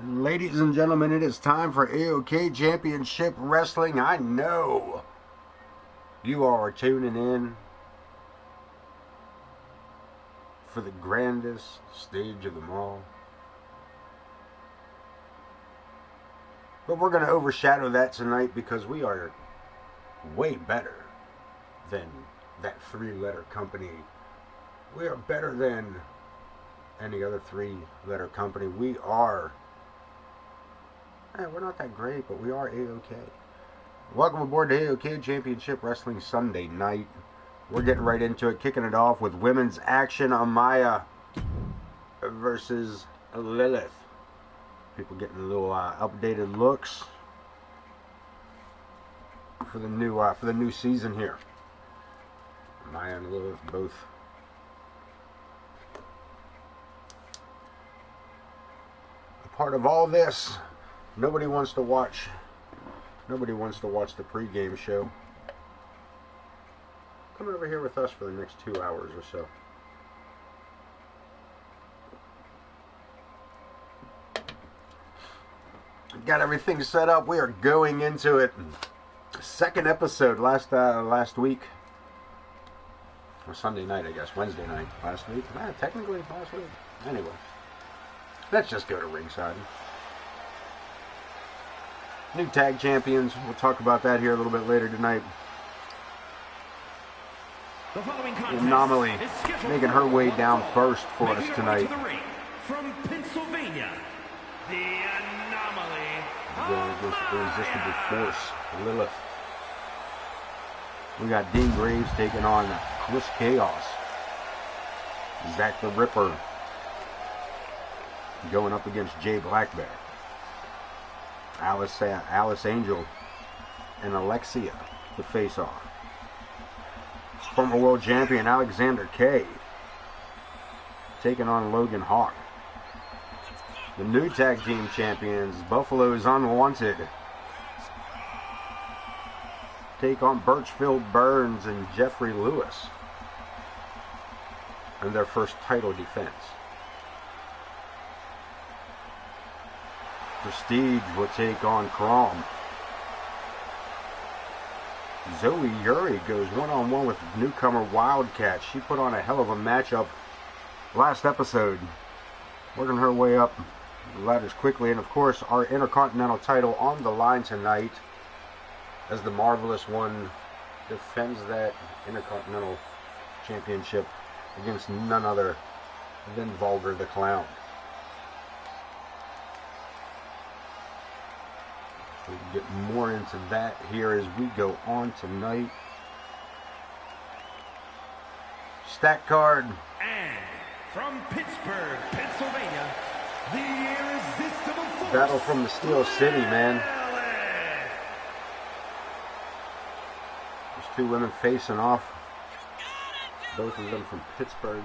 Ladies and gentlemen, it is time for AoK Championship Wrestling. I know you all are tuning in for the grandest stage of them all. But we're going to overshadow that tonight because we are way better than that three-letter company. We are better than any other three-letter company. We are... we're not that great, but we are AoK. Welcome aboard to AoK Championship Wrestling Sunday night. We're getting right into it, kicking it off with women's action. Amaya versus Lilith. People getting a little updated looks for the new season here. Amaya and Lilith both a part of all this. Nobody wants to watch the pregame show. Come over here with us for the next 2 hours or so. Got everything set up. We are going into it. Second episode last week. Or Sunday night, I guess. Wednesday night. Last week? Technically last week. Anyway. Let's just go to ringside. New tag champions. We'll talk about that here a little bit later tonight. The Anomaly making her way down first for us tonight. From Pennsylvania, the Anomaly. The irresistible force, Lilith. We got Dean Graves taking on Chris Chaos. Zach the Ripper going up against Jay Blackbear. Alice Angel and Alexia to face off. Former world champion Alexander K taking on Logan Hawk. The new tag team champions Buffalo's Unwanted take on Birchfield Burns and Jeffrey Lewis in their first title defense. Prestige will take on Crom. Zoe Yuri goes one-on-one with newcomer Wildcat. She put on a hell of a matchup last episode, working her way up the ladders quickly. And of course, our Intercontinental title on the line tonight as the Marvelous One defends that Intercontinental Championship against none other than Vulgar the Clown. We'll get more into that here as we go on tonight. Stat card. And from Pittsburgh, Pennsylvania, the irresistible force. Battle from the Steel City, man. There's two women facing off. Both of them from Pittsburgh.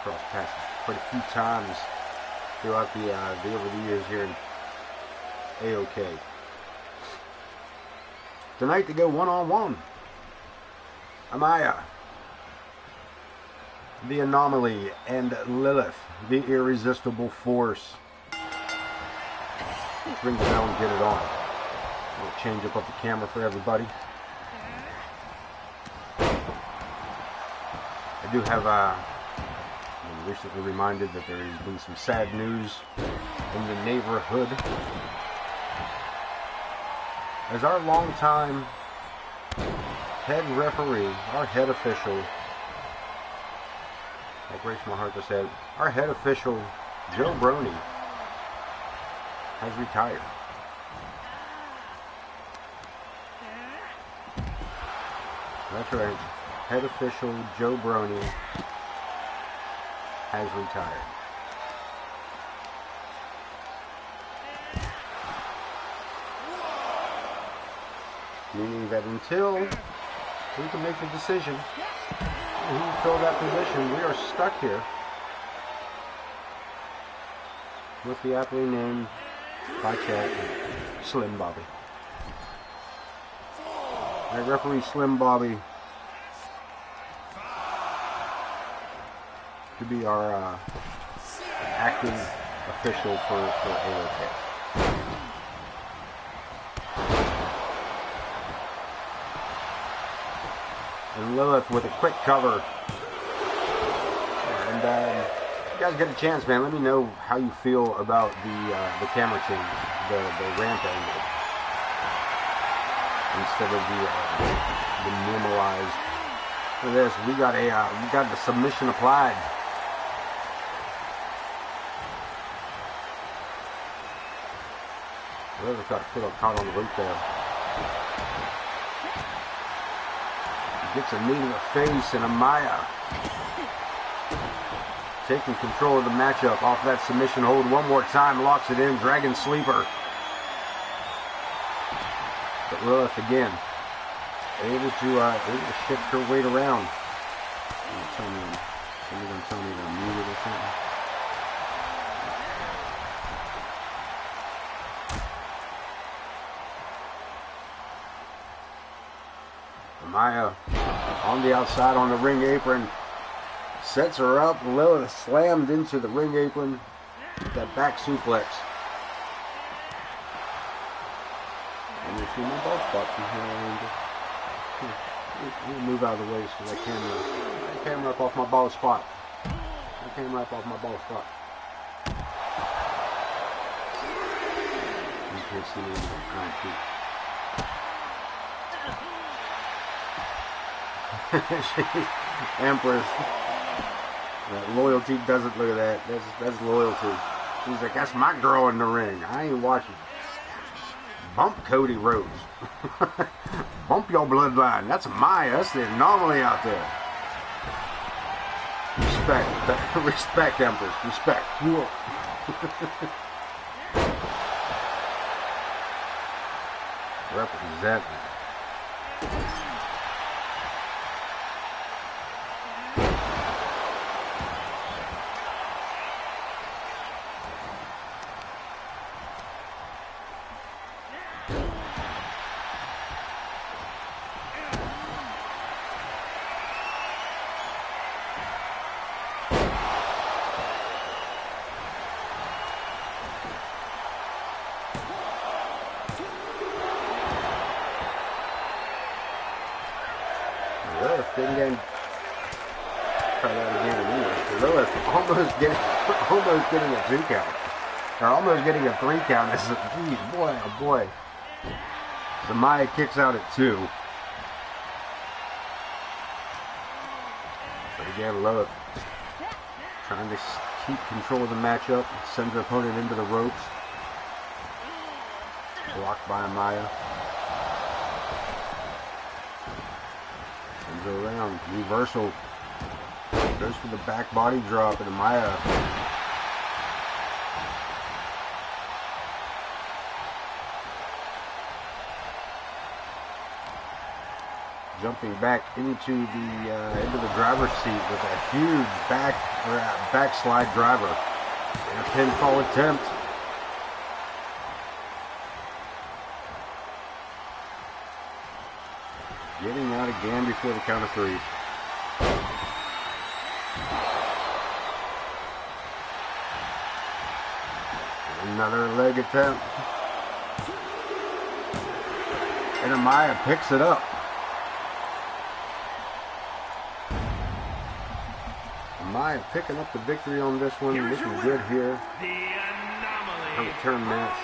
Cross paths quite a few times throughout over the years here in AoK. Tonight to go one-on-one. Amaya, the Anomaly, and Lilith, the irresistible force. Let's ring the bell and get it on. We'll change up the camera for everybody. I do have I'm recently reminded that there has been some sad news in the neighborhood, as our longtime head referee, our head official, that breaks my heart to say it, our head official, Joe Brony, has retired. That's right, head official Joe Brony has retired. Meaning that until we can make the decision who will fill that position, we are stuck here with the aptly named by chat Slim Bobby. That referee Slim Bobby to be our acting official for AoK. And Lilith with a quick cover. And you guys get a chance, man, let me know how you feel about the camera change, the ramp angle, instead of the normalized. Look at this, we got the submission applied. Lilith got a foot caught on the rope there. Gets a knee to the face, and Amaya taking control of the matchup off that submission hold one more time, locks it in, Dragon Sleeper. But Lilith again, able to shift her weight around. Somebody's gonna tell me to mute it or something. Amaya on the outside on the ring apron, sets her up. Lilith slammed into the ring apron with that back suplex. And you see my ball spot from here. Let me move out of the way so that camera up off my ball spot. The camera up off my ball spot. You can't see me in the concrete. Empress. Loyalty doesn't look at that. That's loyalty. She's like, that's my girl in the ring. I ain't watching. Bump Cody Rhodes. Bump your bloodline. That's Maya. That's the anomaly out there. Respect. Respect, Empress. Respect. Represent. Try that again in English. Lilith almost getting a 2 count. Or almost getting a 3 count. Geez, boy, oh boy. So Maya kicks out at 2. But again, Lilith trying to keep control of the matchup. Sends her opponent into the ropes. Blocked by Maya. Sends her around. Reversal. Goes for the back body drop, and Maya jumping back into the driver's seat with a huge backslide driver and a pinfall attempt. Getting out again before the count of 3. Another leg attempt. And Amaya picks it up. Amaya picking up the victory on this one. Looking good here. The anomaly. Return match.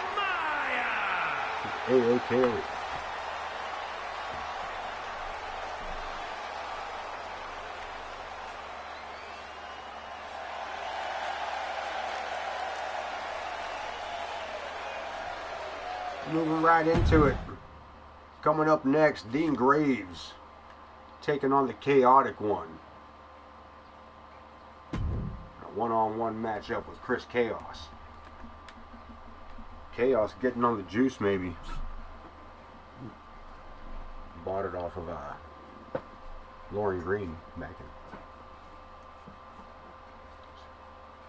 AoK. Moving right into it. Coming up next, Dean Graves taking on the Chaotic One. A one-on-one matchup with Chris Chaos. Chaos getting on the juice, maybe. Bought it off of Lauren Green back in.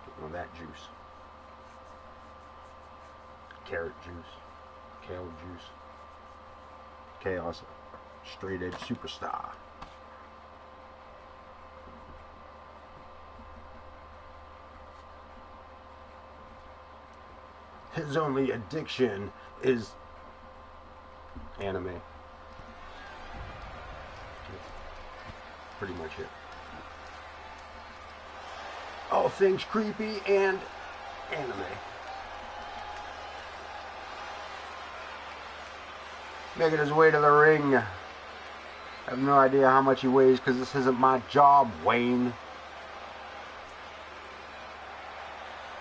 Getting on that juice. Carrot juice. Kale juice. Chaos. Straight edge superstar. His only addiction is anime. That's pretty much it. All things creepy and anime. Making his way to the ring. I have no idea how much he weighs because this isn't my job, Wayne.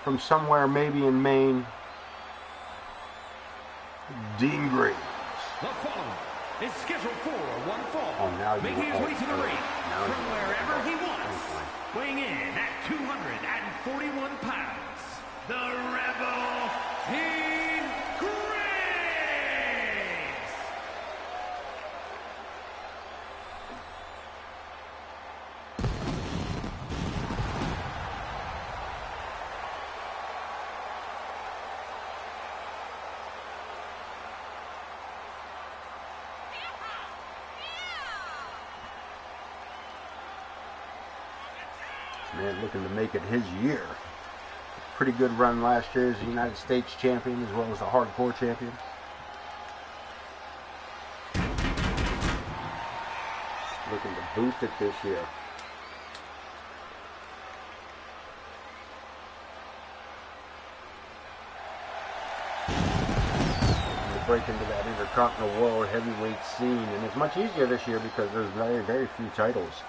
From somewhere, maybe in Maine. Dean Graves. The following is scheduled for one fall. Oh, now making his way to the ring from wherever he wants. Oh, Weighing in at 241 pounds, the Rebel Dean Graves. Man, looking to make it his year. Pretty good run last year as the United States champion as well as the hardcore champion. Looking to boost it this year. To break into that Intercontinental World Heavyweight scene, and it's much easier this year because there's very, very few titles.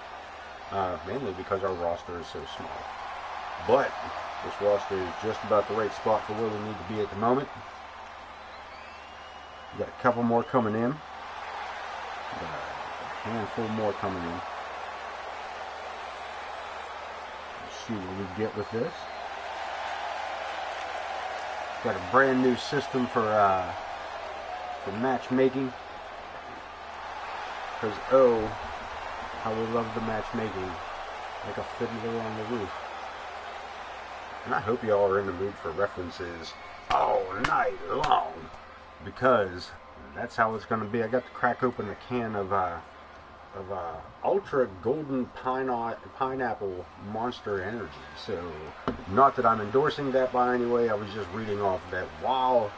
Mainly because our roster is so small. But this roster is just about the right spot for where we need to be at the moment. We got a couple more coming in. Got a handful more coming in. Let's see what we get with this. Got a brand new system for matchmaking. Because how we love the matchmaking, like a fiddler on the roof. And I hope y'all are in the mood for references all night long, because that's how it's going to be. I got to crack open a can of Ultra Golden Pineapple Monster Energy. So, not that I'm endorsing that by any way, I was just reading off that while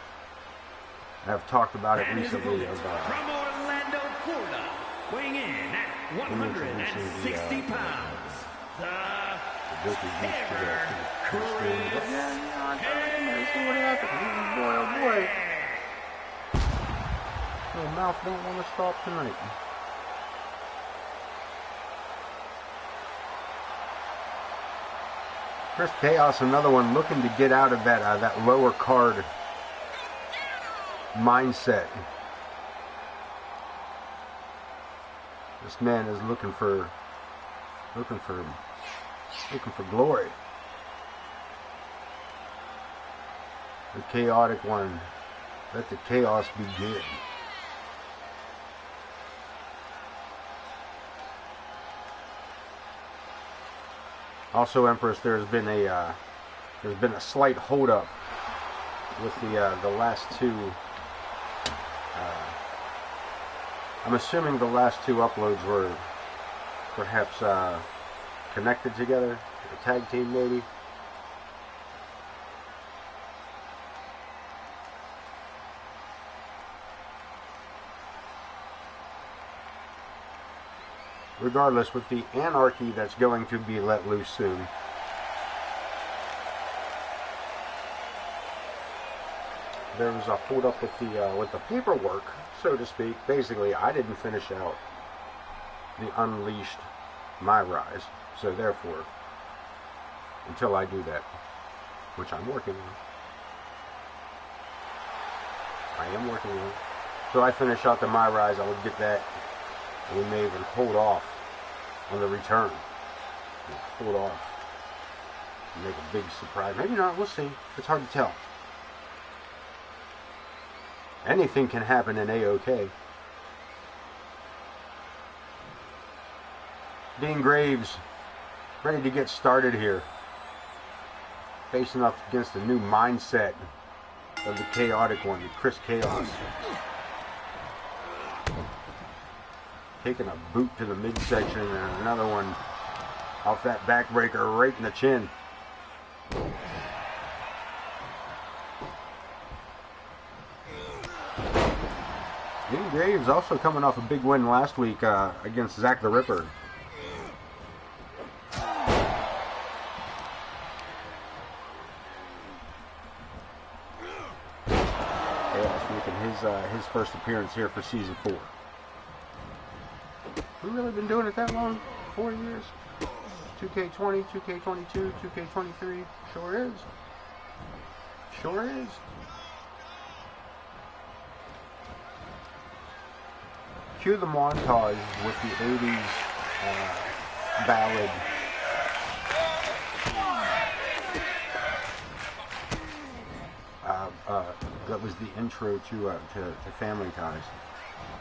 I've talked about it recently. From Orlando, Florida, weighing in at 160 pounds, the Terror Chris. See what happens. Boy, oh boy. Little mouth don't want to stop tonight. Chris Chaos, another one looking to get out of that lower card mindset. This man is looking for glory. The chaotic one. Let the chaos begin. Also, Empress, there's been a slight holdup with the last two. I'm assuming the last two uploads were perhaps connected together, a tag team maybe. Regardless, with the anarchy that's going to be let loose soon, there was a hold up with the paperwork, so to speak. Basically, I didn't finish out the Unleashed My Rise, so therefore, until I do that, which I'm working on, so I finish out the My Rise, I would get that, and we may even hold off on the return. Hold off. Make a big surprise. Maybe not, we'll see. It's hard to tell. Anything can happen in AoK. Dean Graves, ready to get started here. Facing up against the new mindset of the chaotic one, Chris Chaos. taking a boot to the midsection and another one off that backbreaker right in the chin. Dean Graves also coming off a big win last week against Zach the Ripper. His first appearance here for season 4. We've really been doing it that long? 4 years? 2K20, 2K22, 2K23. Sure is. Sure is. Cue the montage with the 80s ballad. That was the intro to Family Ties.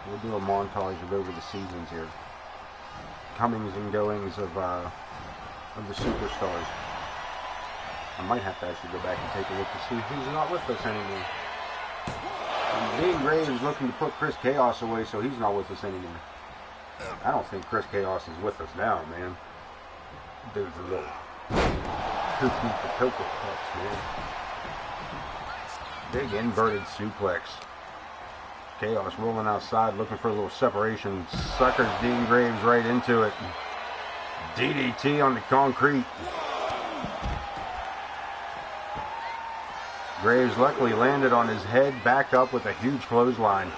We'll do a montage of over the seasons here, comings and goings of the superstars. I might have to actually go back and take a look to see who's not with us anymore. Dean Graves is looking to put Chris Chaos away, so he's not with us anymore. I don't think Chris Chaos is with us now, man. Dude's a little cuckoo for Cocoa Puffs, man. Big inverted suplex. Chaos rolling outside, looking for a little separation. Suckers Dean Graves right into it. DDT on the concrete. Graves luckily landed on his head, back up with a huge clothesline.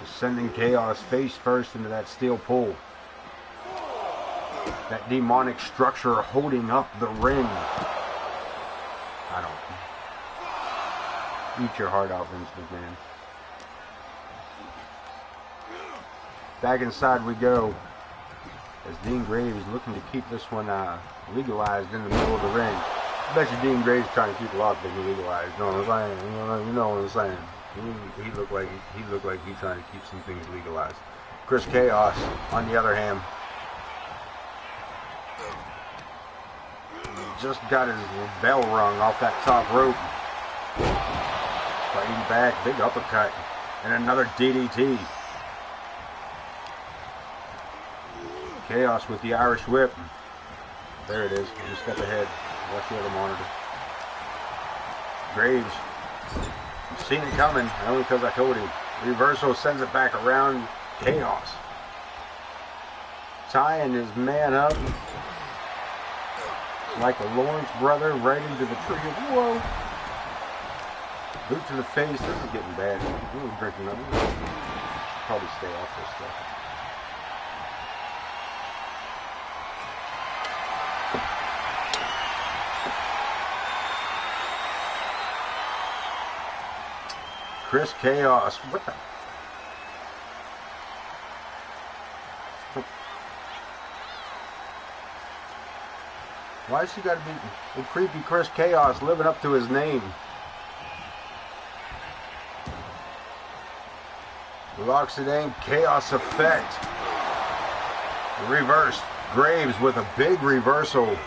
Sending Chaos face first into that steel pole. That demonic structure holding up the ring. I don't. Eat your heart out, Vince McMahon. Back inside we go. As Dean Graves is looking to keep this one legalized in the middle of the ring. I bet you Dean Graves trying to keep a lot of things legalized. You know what I'm saying? You know what I'm saying? He looked like he's trying to keep some things legalized. Chris Chaos, on the other hand, just got his bell rung off that top rope. Fighting back, big uppercut, and another DDT. Chaos with the Irish whip. There it is. Just step ahead. Watch the other monitor. Graves. Seen it coming, only because I told him. Reversal sends it back around. Chaos. Tying his man up. Like a Lawrence brother right into the tree. Whoa. Boot to the face. This is getting bad. I'm drinking up. Probably stay off this stuff. Chris Chaos. What the? Why's he got to be a creepy Chris Chaos living up to his name? Locks it in. Chaos effect. Reversed. Graves with a big reversal.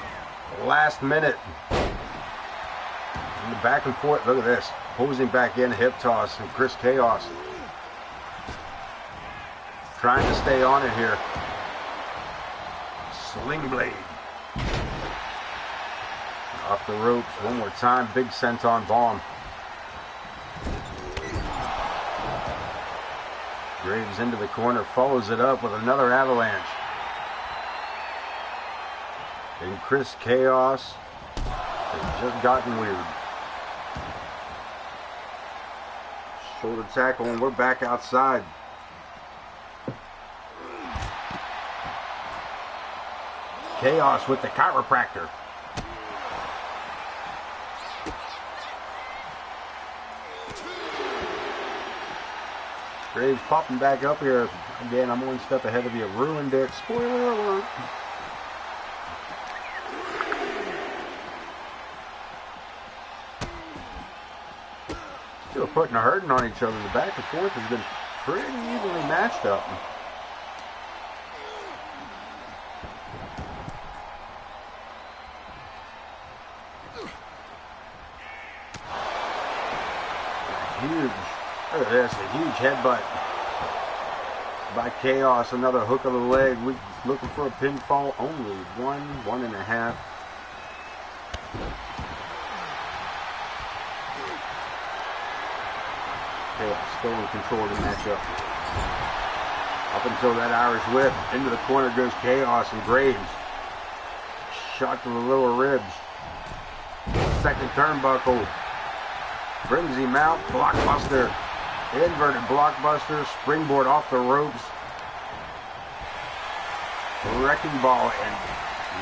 Last minute. And the back and forth. Look at this. Posing back in, hip toss, and Chris Chaos trying to stay on it here. Sling blade. Off the ropes one more time. Big senton bomb. Graves into the corner, follows it up with another avalanche. And Chris Chaos has just gotten weird. Shoulder tackle, and we're back outside. Chaos with the chiropractor. Graves popping back up here. Again, I'm one step ahead of you. Ruined it. Spoiler alert. Still putting a hurting on each other. The back and forth has been pretty evenly matched up. Huge Look at this, a huge headbutt by Chaos. Another hook of the leg. We looking for a pinfall. Only 1.5. Chaos still in control of the matchup. Up until that Irish whip. Into the corner goes Chaos, and Graves. Shot to the lower ribs. Second turnbuckle. Brings him out. Blockbuster. Inverted blockbuster. Springboard off the ropes. Wrecking ball. And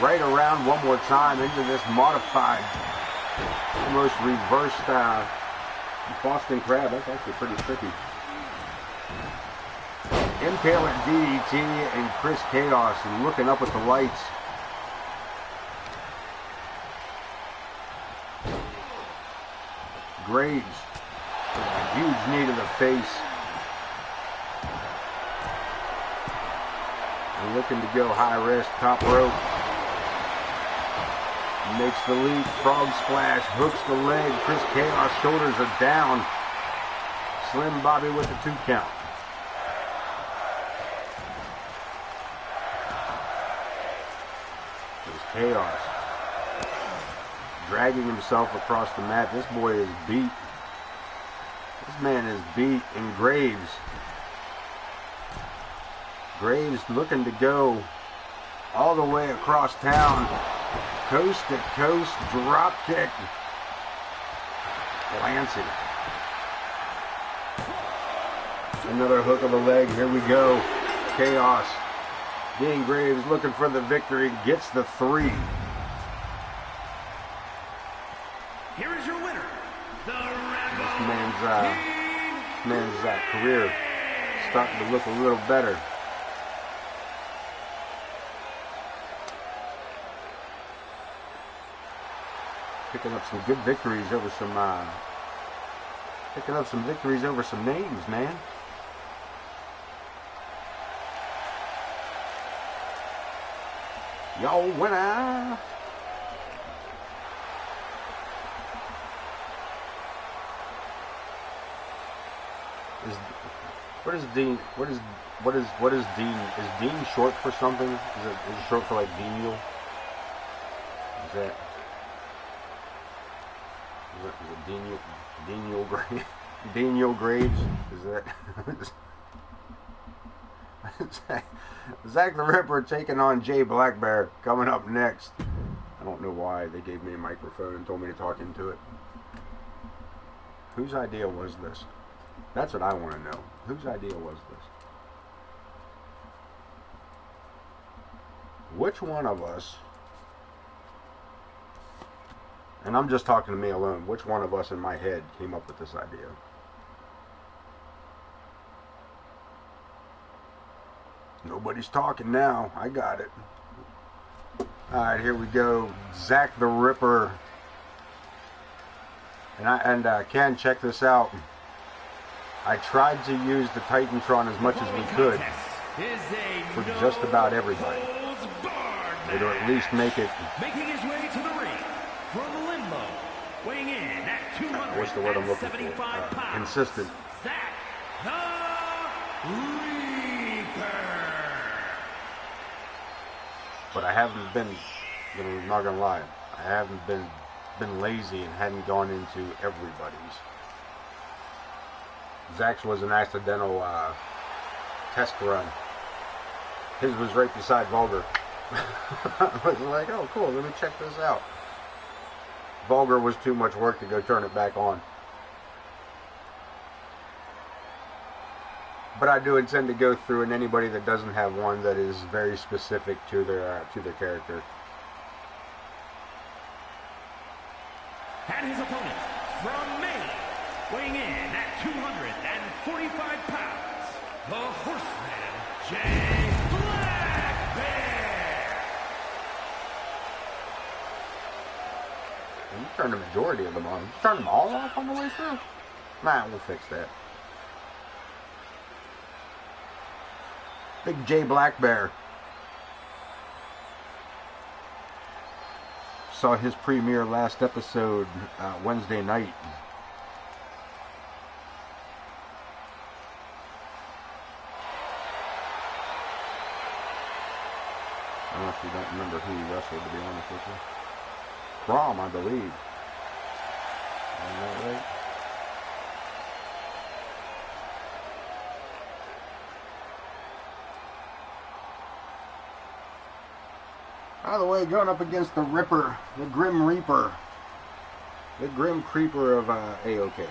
right around one more time into this modified, almost reversed Boston Crab. That's actually pretty tricky. Impaler DDT and Chris Chaos looking up at the lights. Graves, a huge knee to the face. And looking to go high risk, top rope. Makes the leap, frog splash, hooks the leg. Chris Chaos shoulders are down. Slim Bobby with the 2 count. There's Chaos dragging himself across the mat. This boy is beat. This man is beat. And Graves looking to go all the way across town. Coast to coast drop kick. Lancing. Another hook of the leg. Here we go. Chaos. Dean Graves looking for the victory. Gets the 3. Here is your winner, the This man's career starting to look a little better. Picking up some good victories over some names, man. Y'all winner. What is Dean? Is Dean short for something? Is it short for like Denial? Is it Denial Graves? Denial Graves? Is that Zach the Ripper taking on Jay Blackbear coming up next. I don't know why they gave me a microphone and told me to talk into it. Whose idea was this? That's what I want to know. Whose idea was this? Which one of us, and I'm just talking to me alone, which one of us in my head came up with this idea? Nobody's talking now. I got it. Alright, here we go. Zach the Ripper. And Ken, check this out. I tried to use the Titantron as much as we could for just about everybody. Or at least make it. Making his way to the ring from Limbo, weighing in at 275 what's the word I'm looking for? pounds. Consistent. Zach the Reaper. But I haven't been, I'm not gonna lie, I haven't been lazy and hadn't gone into everybody's. Zach's was an accidental test run. His was right beside Vulgar. I was like, oh cool, let me check this out. Vulgar was too much work to go turn it back on. But I do intend to go through, and anybody that doesn't have one that is very specific to their character. And his opponent from Maine, weighing in at 245 pounds, the Horseman, Jay Blackbear. You turned the majority of them on. You turned them all off on the way through? Nah, we'll fix that. Big Jay Blackbear. Saw his premiere last episode Wednesday night. I honestly don't remember who he wrestled, to be honest with you. Crom, I believe. Am I right? By the way, going up against the Ripper, the Grim Reaper, the Grim Creeper of AoK.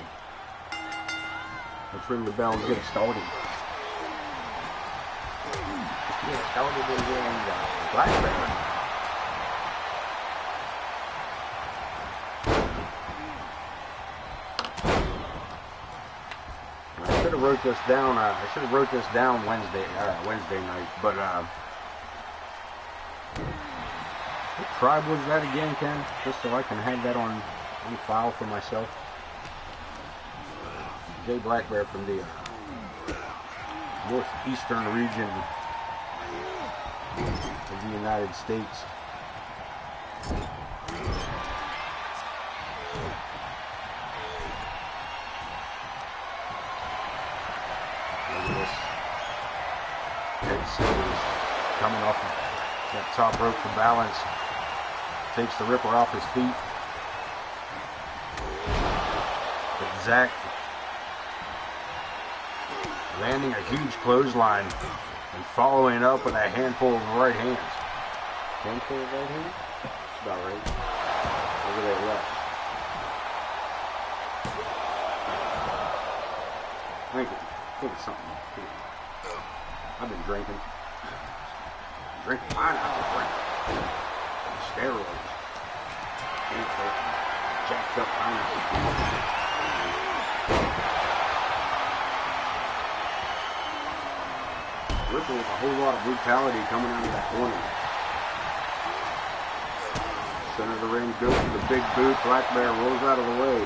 Let's ring the bell and get it started. Let's get it started again, Black Bear. I should have wrote this down. Wednesday night, but what tribe was that again, Ken? Just so I can have that on file for myself. Jay Black Bear from the northeastern region of the United States. Look at this. Ted Sanders coming off that top rope for balance. Takes the Ripper off his feet. But Zach landing a huge clothesline and following up with a handful of right hands. Handful of right hands? That's about right. Over there left. I think it's something. I've been drinking. Drinking pineapple drink. Steroids. Jacked up pineapple. Ripper with a whole lot of brutality coming out of that corner. Center of the ring goes to the big boot. Black Bear rolls out of the way.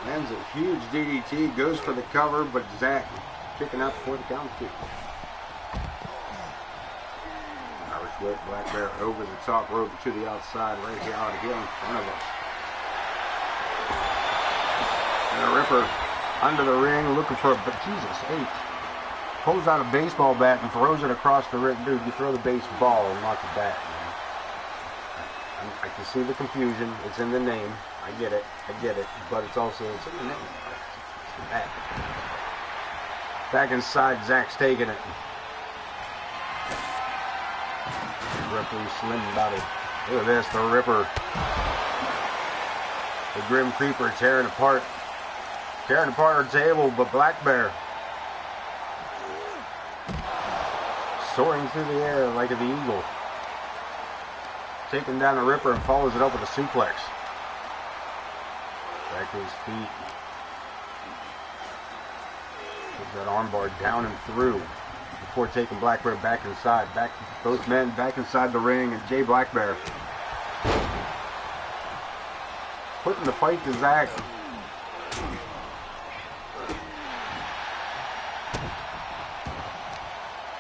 Lands a huge DDT. Goes for the cover, but Zach kicking out before the count kick. Irish whip. Black Bear over the top rope to the outside, right here out here in front of us. And the Ripper under the ring, looking for a, but Jesus H. Pulls out a baseball bat and throws it across the ring. Dude, you throw the baseball and not the bat, man. I can see the confusion. It's in the name. I get it. But it's also, it's in the name. It's the bat. Back inside, Zach's taking it. Referee Slim about it. Look at this, the Ripper. The Grim Creeper tearing apart our table, but Black Bear soaring through the air like the eagle, taking down the Ripper and follows it up with a suplex. Back to his feet. Puts that armbar down and through before taking Black Bear back inside. Both men back inside the ring, and Jay Black Bear putting the fight to Zach.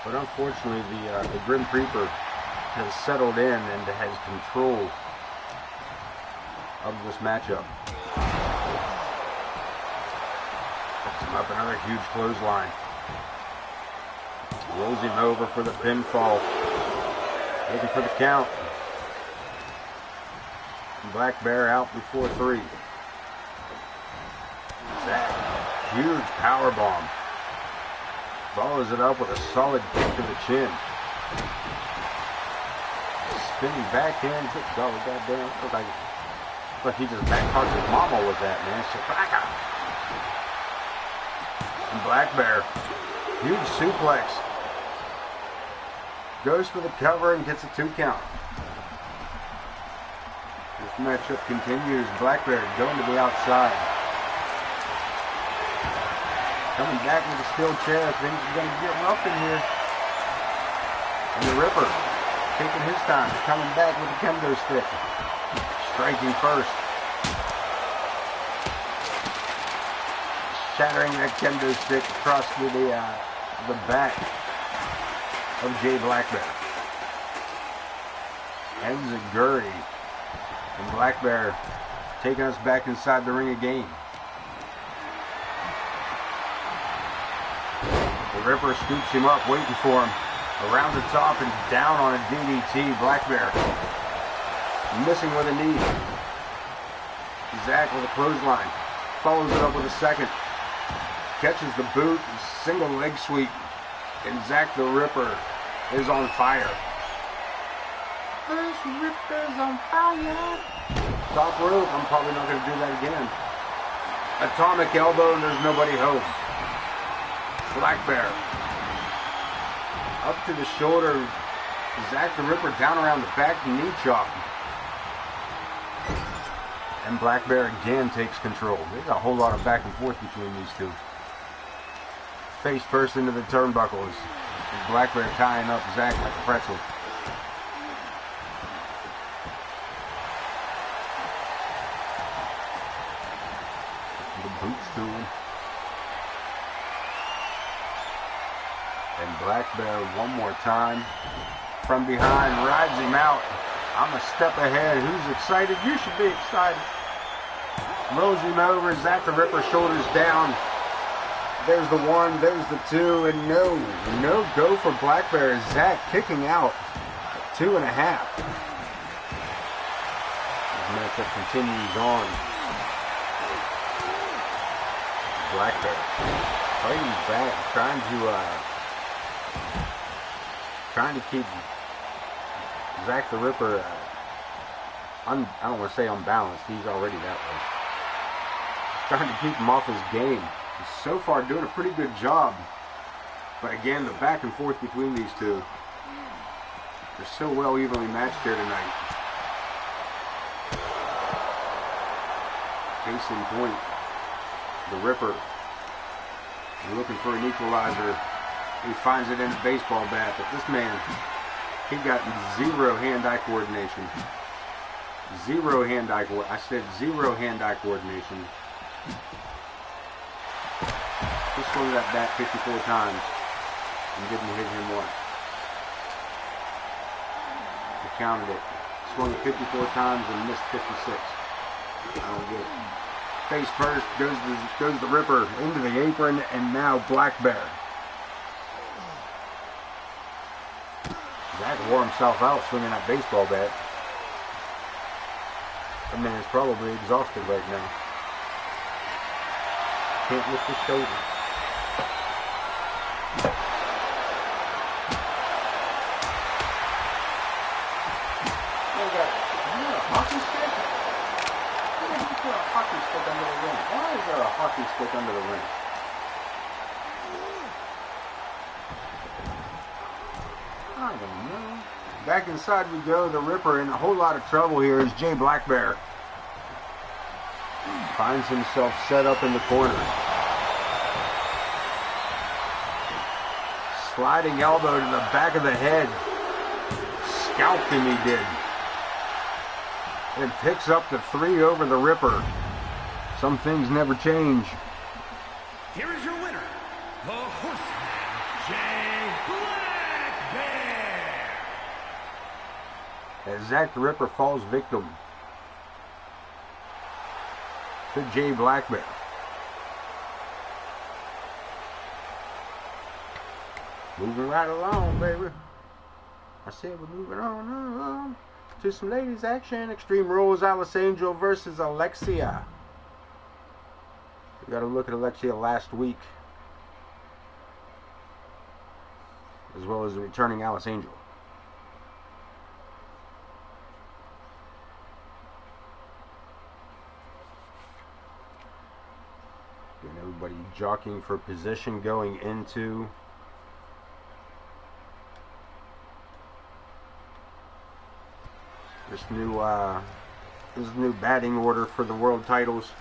But unfortunately, the Grim Creeper has settled in and has control of this matchup. Puts him up another huge clothesline. Rolls him over for the pinfall. Looking for the count. Black Bear out before 3. Zach, huge power bomb. Follows it up with a solid kick to the chin. Spinning backhand. Good golly, goddamn. Looks like he just backparked his mama with that, man. Shaka. And Black Bear, huge suplex. Goes for the cover and gets a 2 count. This matchup continues. Black Bear going to the outside. Coming back with a steel chair. Things are going to get rough in here. And the Ripper taking his time. Coming back with a kendo stick. Striking first. Shattering that kendo stick across to the back of Jay Black Bear. Enziguri and Black Bear taking us back inside the ring again. The Ripper scoops him up, waiting for him. Around the top and down on a DDT. Black Bear missing with a knee. Zach with a clothesline. Follows it up with a second. Catches the boot. Single leg sweep. And Zach the Ripper is on fire. This Ripper's on fire. Top rope. I'm probably not going to do that again. Atomic elbow and there's nobody home. Black Bear. Up to the shoulder. Zach the Ripper down around the back, knee chop. And Black Bear again takes control. There's a whole lot of back and forth between these two. Face first into the turnbuckles. And Black Bear tying up Zach like a pretzel. The boots to him. And Black Bear one more time. From behind, rides him out. I'm a step ahead. Who's excited? You should be excited. Rolls him over. Zach the Ripper shoulders down. There's the one. There's the two. And no go for Black Bear. Zach kicking out. 2.5. This matchup continues on. Black Bear fighting back, trying to keep Zach the Ripper, I don't want to say unbalanced, he's already that way. Trying to keep him off his game. He's so far doing a pretty good job. But again, the back and forth between these two, they're so well evenly matched here tonight. Case in point, the Ripper looking for an equalizer. He finds it in a baseball bat, but this man, he got zero hand-eye coordination. Zero hand-eye coordination. I said zero hand-eye coordination. He swung that bat 54 times and didn't hit him once. He counted it. Swung it 54 times and missed 56. I don't get it. Face first goes the Ripper into the apron, and now Black Bear. Zach wore himself out swinging that baseball bat. That man is probably exhausted right now. Can't lift his shoulders. You got a hockey stick? Why did you put a hockey stick under the ring? Why is there a hockey stick under the ring? I don't know. Back inside we go. The Ripper in a whole lot of trouble here is Jay Black Bear. Finds himself set up in the corner. Sliding elbow to the back of the head. Scalped him, he did. And picks up the 3 over the Ripper. Some things never change. Here is your winner, the Horseman, Jay Black Bear. As Zach the Ripper falls victim to Jay Black Bear. Moving right along, baby. I said we're moving on to some ladies action. Extreme Rules, Alice Angel versus Alexia. We got to look at Alexia last week, as well as the returning Alice Angel. Getting everybody jockeying for position going into this new batting order for the world titles.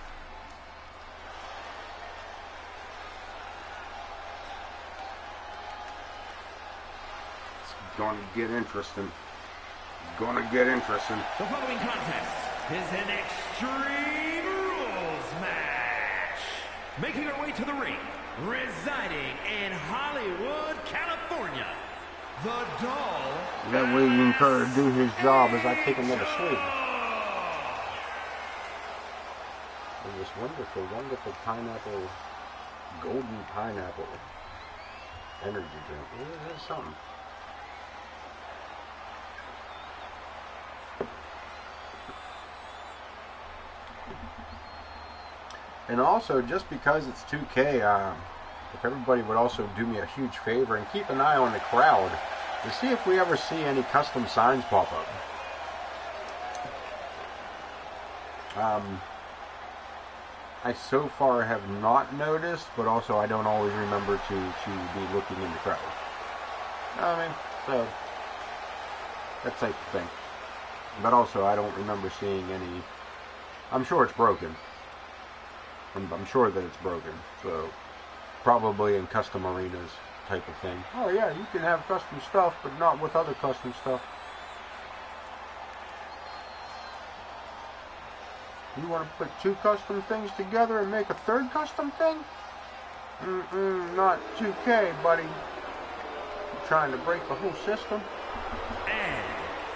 It's gonna get interesting. Gonna get interesting. The following contest is an Extreme Rules match. Making her way to the ring, residing in Hollywood, California, the Doll. That way you can try to do his job as I take another swig. And this wonderful, wonderful pineapple, golden pineapple energy drink. There's something. And also, just because it's 2K, if everybody would also do me a huge favor and keep an eye on the crowd to see if we ever see any custom signs pop up. I so far have not noticed, but also I don't always remember to be looking in the crowd. I mean, so that type of thing. But also, I don't remember seeing any. I'm sure it's broken. I'm sure that it's broken. So probably in custom arenas type of thing. Oh yeah, you can have custom stuff, but not with other custom stuff. You want to put two custom things together and make a third custom thing? Not 2K, buddy. You're trying to break the whole system. And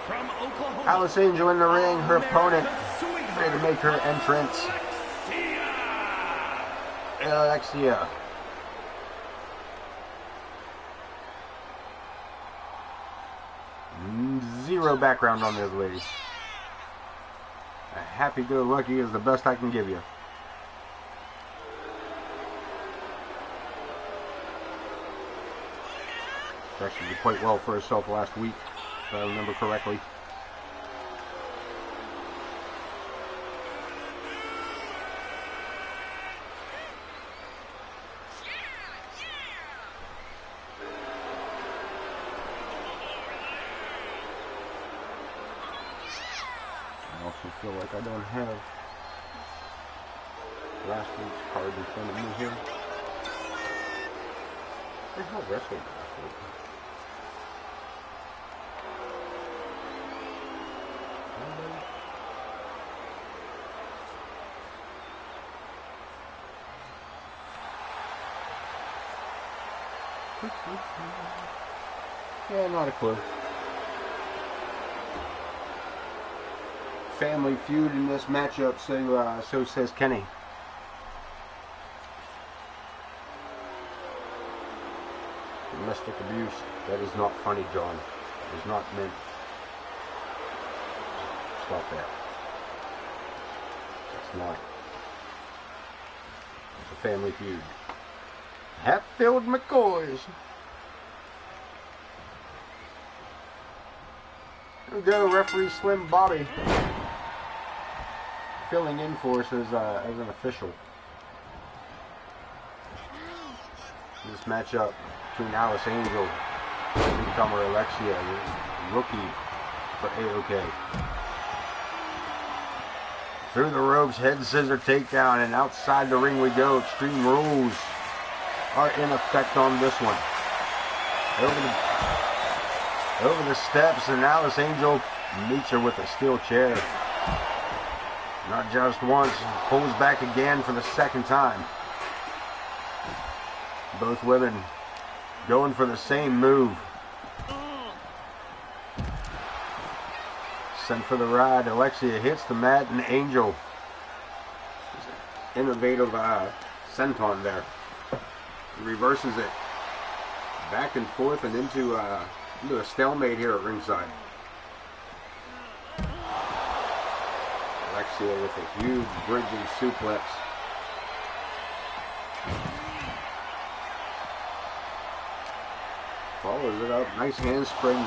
from Oklahoma, Alice Angel in the ring, her opponent ready to make her entrance. Alexia. Zero background on this lady. A happy-go-lucky is the best I can give you. She actually did quite well for herself last week, if I remember correctly. I also feel like I don't have last week's card in front of me here. What the hell wrestled last week? Yeah, not a clue. Family feud in this matchup, so says Kenny. Domestic abuse. That is not funny, John. It is not meant. Stop that. It's not. It's a family feud. Hatfield McCoys. There we go, referee Slim Bobby. Filling in for us as an official. This matchup between Alice Angel and newcomer Alexia, rookie for AoK. Through the ropes, head scissor takedown, and outside the ring we go. Extreme rules are in effect on this one. Over the steps, and Alice Angel meets her with a steel chair. Not just once, pulls back again for the second time. Both women going for the same move. Sent for the ride. Alexia hits the mat, and Angel. Innovative senton there. Reverses it. Back and forth and into a stalemate here at ringside. Alexia with a huge bridging suplex. Follows it up. Nice handspring.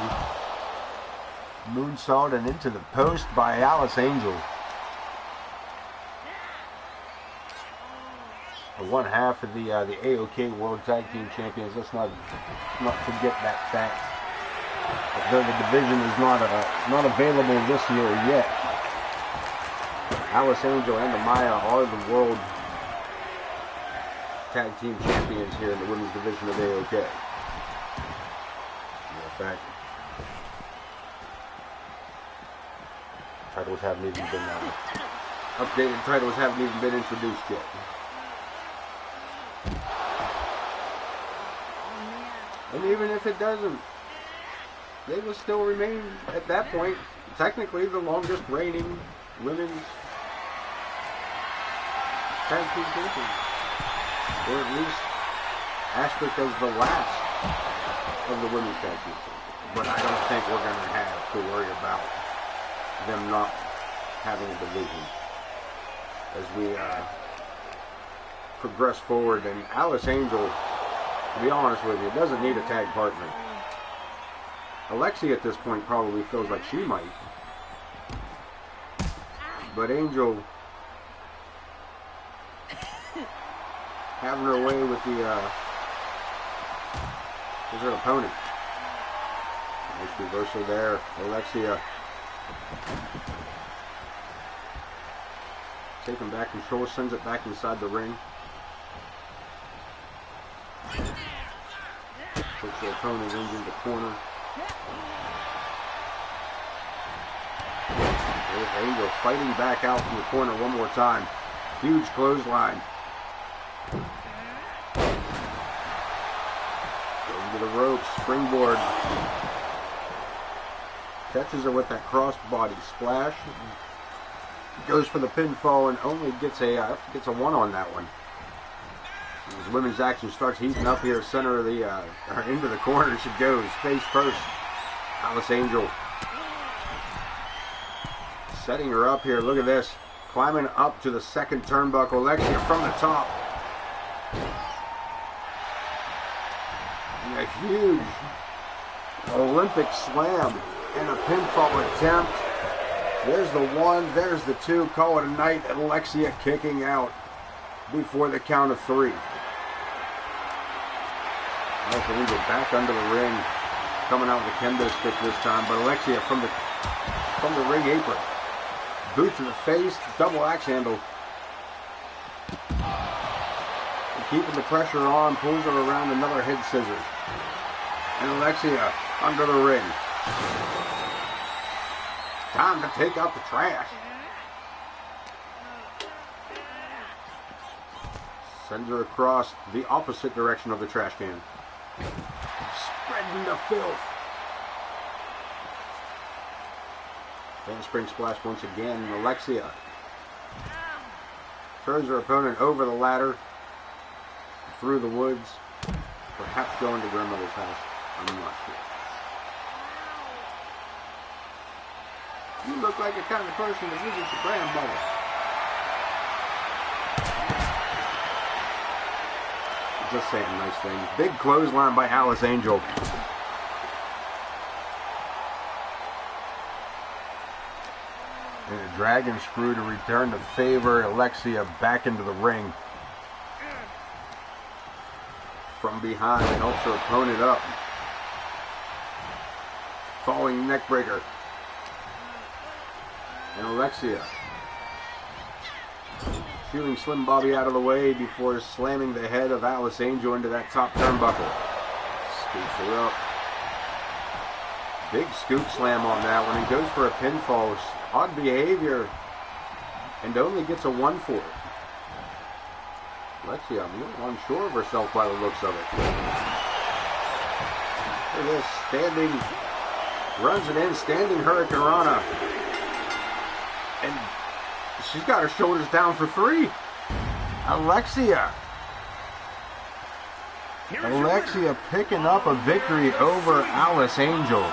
Moonsault and into the post by Alice Angel. One half of the AoK World Tag Team Champions. Let's not forget that fact. Though the division is not available this year yet, Alice Angel and Amaya are the World Tag Team Champions here in the women's division of AoK. In fact, titles haven't even been updated. Titles haven't even been introduced yet. And even if it doesn't, they will still remain, at that point, technically the longest reigning women's tag team champion. Or at least asterisk as the last of the women's tag team champions. But I don't think we're going to have to worry about them not having a division. As we progress forward, and Alice Angel, to be honest with you, doesn't need a tag partner. Alexia at this point probably feels like she might. But Angel having her way with her opponent. Nice reversal there. Alexia taking back control, sends it back inside the ring. Puts the opponent into the corner. There's Angel fighting back out from the corner one more time. Huge clothesline. Goes to the ropes, springboard. Catches her with that crossbody splash. Goes for the pinfall and only gets a one on that one. As women's action starts heating up here, center of the into the corner she goes, face first. Alice Angel setting her up here. Look at this, climbing up to the second turnbuckle. Alexia from the top. And a huge Olympic slam and a pinfall attempt. There's the one, there's the two. Call it a night. Alexia kicking out before the count of 3. Alice Angel back under the ring, coming out with a kendo stick this time, but Alexia from the ring apron. Boot to the face, double axe handle. And keeping the pressure on, pulls her around, another head scissors. And Alexia under the ring. Time to take out the trash. Sends her across the opposite direction of the trash can. Spreading the filth. Handspring splash once again. Alexia throws her opponent over the ladder, through the woods, perhaps going to grandmother's house. I'm not sure. You look like the kind of person that visits your grandmother. Just saying nice things. Big clothesline by Alice Angel. And a dragon screw to return to favor. Alexia back into the ring. From behind, helps her opponent up. Falling neckbreaker. And Alexia shooting Slim Bobby out of the way before slamming the head of Alice Angel into that top turnbuckle. Scoops her up. Big scoop slam on that one, and goes for a pinfall. Odd behavior, and only gets a 1 for it. Alexia, I'm a little unsure of herself by the looks of it. Look at this, standing, runs it in, standing Hurricanrana. And she's got her shoulders down for 3. Alexia picking up a victory over Alice Angel.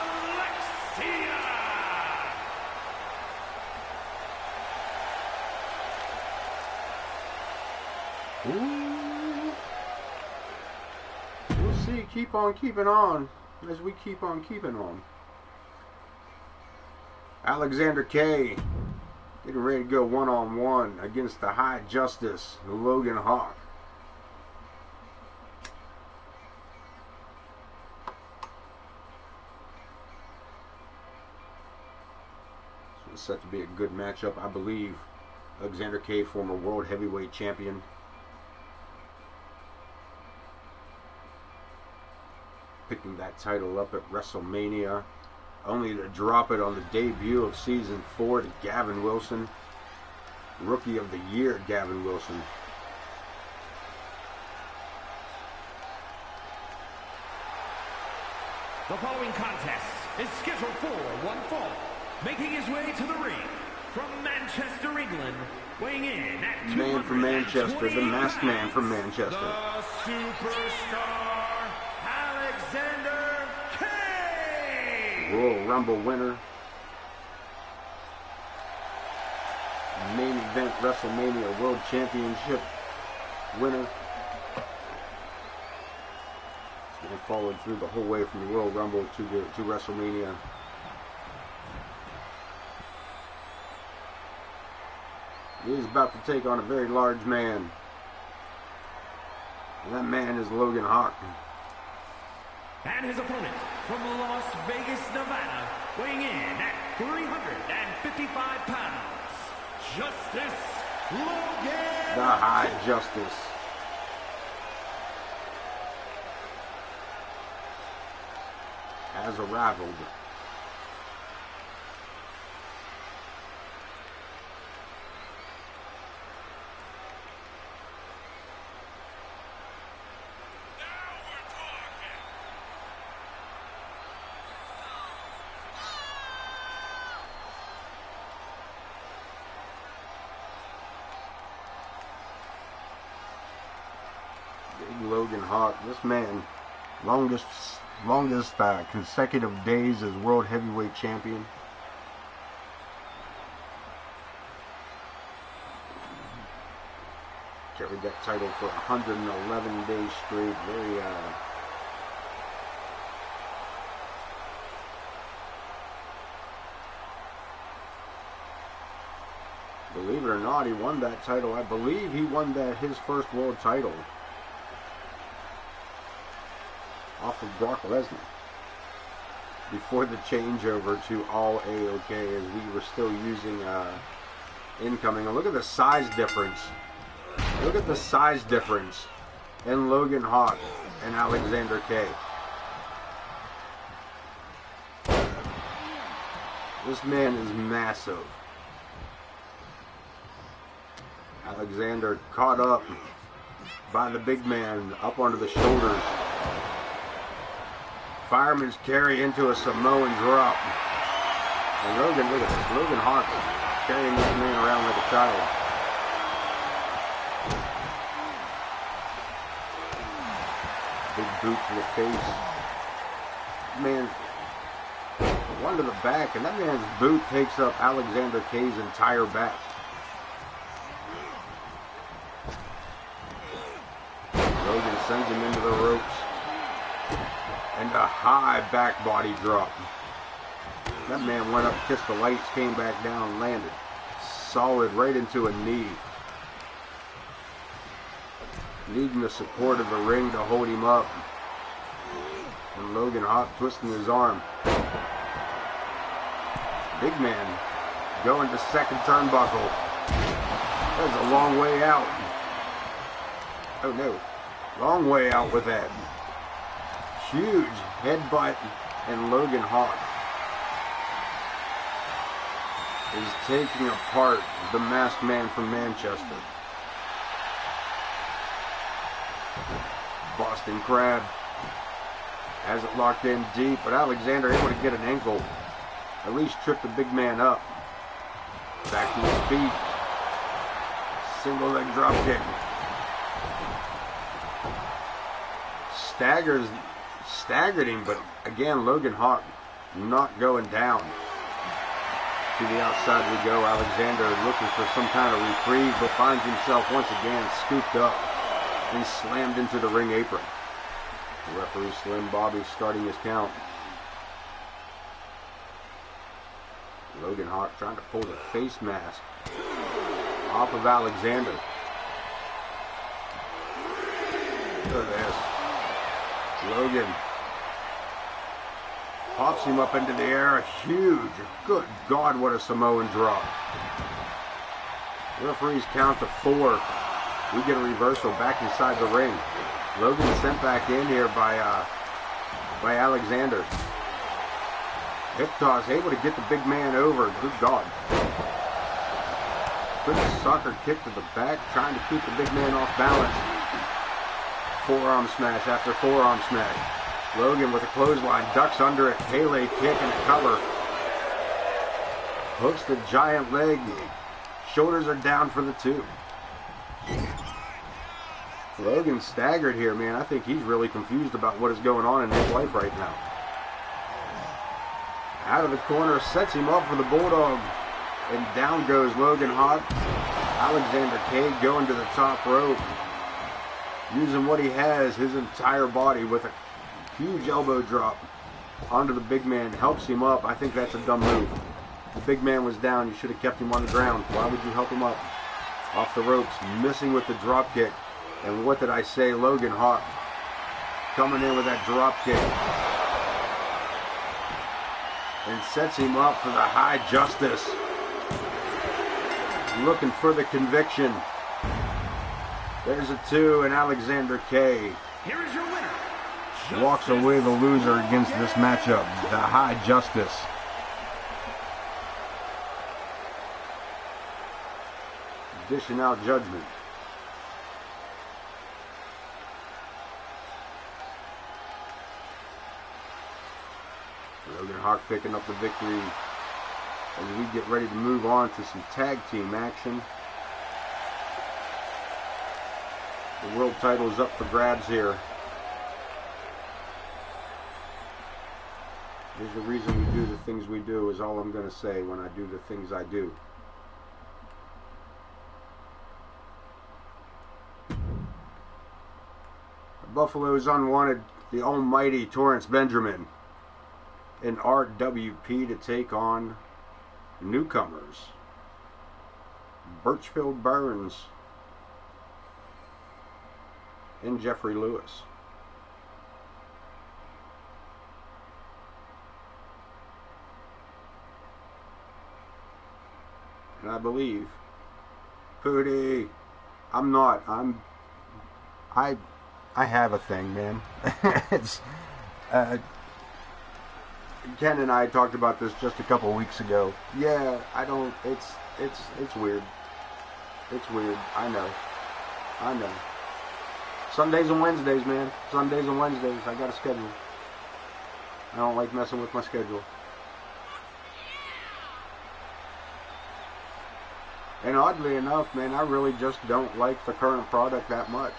Ooh. We'll see. Keep on keeping on as we keep on keeping on. Alexander K. getting ready to go one-on-one against the High Justice, Logan Hawk. So it's set to be a good matchup, I believe. Alexander K, former World Heavyweight Champion. Picking that title up at WrestleMania, only to drop it on the debut of Season 4 to Gavin Wilson. Rookie of the Year, Gavin Wilson. The following contest is scheduled for one fall. Making his way to the ring from Manchester, England, weighing in at 200. Man from Manchester, the masked man from Manchester. The superstar, Alexander K. Royal Rumble winner. Main event WrestleMania World Championship winner. And followed through the whole way from the Royal Rumble to WrestleMania. He's about to take on a very large man. And that man is Logan Hawk. And his opponent from Las Vegas, Nevada, weighing in at 355 pounds, Justice Logan. The High Justice. Has arrived. Big Logan Hawk, this man, longest consecutive days as World Heavyweight Champion. Carried that title for 111 days straight. Very, believe it or not, he won that title. I believe he won his first world title off of Brock Lesnar before the changeover to all AoK, as we were still using incoming. And look at the size difference. Look at the size difference in Logan Hawk and Alexander K. This man is massive. Alexander caught up by the big man up onto the shoulders. Fireman's carry into a Samoan drop. And Logan, look at this. Logan Hawk carrying this man around like a child. Big boot to the face. Man, one to the back, and that man's boot takes up Alexander K's entire back. Logan sends him into the ropes. And a high back body drop. That man went up, kissed the lights, came back down, and landed solid right into a knee. Needing the support of the ring to hold him up. And Logan Hawk twisting his arm. Big man going to second turnbuckle. That's a long way out. Oh no. Long way out with that. Huge headbutt, and Logan Hawk is taking apart the masked man from Manchester. Boston Crab has it locked in deep, but Alexander able to get an ankle, at least trip the big man up. Back to his feet. Single leg drop kick. Staggered him, but again, Logan Hawk not going down. To the outside we go. Alexander looking for some kind of reprieve, but finds himself once again scooped up and slammed into the ring apron. The referee Slim Bobby starting his count. Logan Hawk trying to pull the face mask off of Alexander. Look at this. Logan pops him up into the air. Huge. Good God, what a Samoan drop. Referees count to 4. We get a reversal back inside the ring. Logan sent back in here by Alexander. Hip toss, able to get the big man over. Good God. Good soccer kick to the back, trying to keep the big man off balance. Forearm smash after forearm smash. Logan with a clothesline, ducks under it, Pele kick and a cover. Hooks the giant leg. Shoulders are down for the 2. Logan staggered here, man. I think he's really confused about what is going on in his life right now. Out of the corner, sets him up for the Bulldog. And down goes Logan Hawk. Alexander K going to the top rope. using what he has, his entire body, with a huge elbow drop onto the big man, helps him up. I think that's a dumb move. The big man was down. You should have kept him on the ground. Why would you help him up? Off the ropes, missing with the drop kick. And what did I say? Logan Hawk coming in with that drop kick. And sets him up for the high justice. Looking for the conviction. There's a 2, and Alexander K. Here is your winner. Walks away the loser against this matchup. The high justice. Dishing out judgment. Logan Hawk picking up the victory as we get ready to move on to some tag team action. The world title is up for grabs here. There's the reason we do the things we do, is all I'm going to say when I do the things I do. Buffalo's Unwanted, the almighty Torrance Benjamin in RWP to take on newcomers Birchfield Burns and Jeffrey Lewis. And I believe Pooty, I have a thing, man. It's Ken and I talked about this just a couple weeks ago. Yeah, it's weird. It's weird. I know. Sundays and Wednesdays, man. Sundays and Wednesdays. I got a schedule. I don't like messing with my schedule. And oddly enough, man, I really just don't like the current product that much.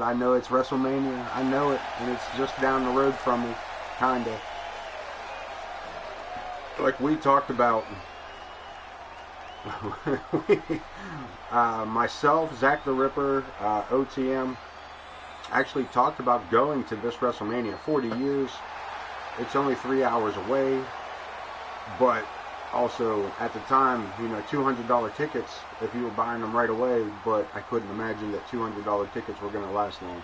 I know it's WrestleMania, I know it, and it's just down the road from me, kinda. Like we talked about, myself, Zach the Ripper, OTM, actually talked about going to this WrestleMania. 40 years, it's only 3 hours away, but also at the time, $200 tickets if you were buying them right away, but I couldn't imagine that $200 tickets were going to last long.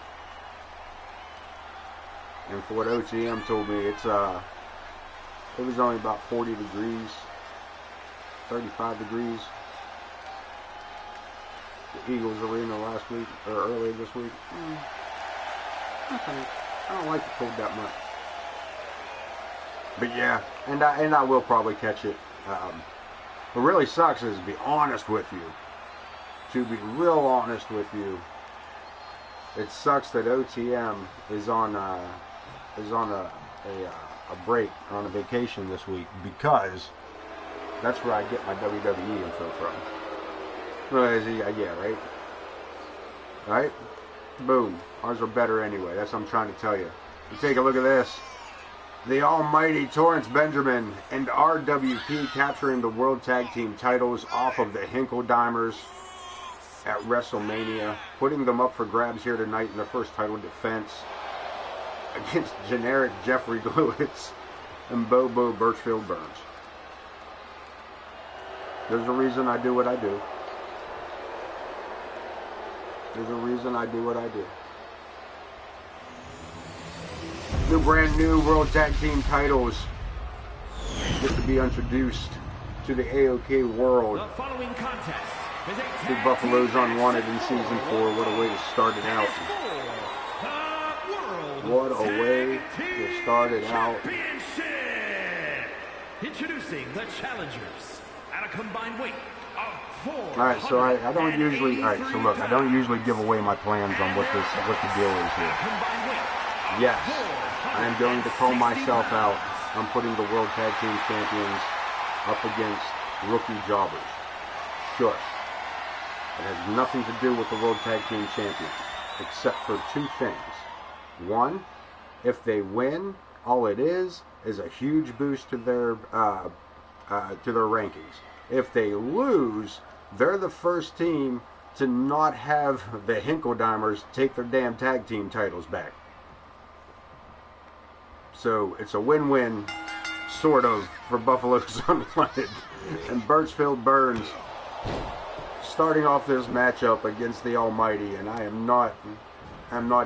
And for what OTM told me, it was only about 40 degrees, 35 degrees. The Eagles Arena last week, or earlier this week. Okay. I don't like the cold that much. But yeah, and I will probably catch it. What really sucks is, to be honest with you, it sucks that OTM is on a break, on a vacation this week, because that's where I get my WWE info from. Yeah, right? Right? Boom. Ours are better anyway. That's what I'm trying to tell you. You take a look at this. The almighty Torrance Benjamin and RWP capturing the World Tag Team titles off of the Hinkle-Dimers at WrestleMania, putting them up for grabs here tonight in their first title defense against generic Jeffrey Lewis and Bobo Birchfield Burns. There's a reason I do what I do. There's a reason I do what I do. The brand new World Tag Team titles get to be introduced to the AoK world. The following contest is a The Buffalo's Unwanted in Season 4. What a way to start it out. What a way to start it out. Introducing the challengers at a combined weight of 4. Alright, so I don't usually, I don't usually give away my plans on what the deal is here. Yes, I am going to call myself out. I'm putting the World Tag Team Champions up against rookie jobbers. Shush. It has nothing to do with the World Tag Team Champions, except for 2 things. One, if they win, all it is a huge boost to their rankings. If they lose, they're the first team to not have the Hinkledimers take their damn tag team titles back. So it's a win-win, sort of, for Buffalo's Unwanted. And Birchfield Burns starting off this matchup against the Almighty, and I'm not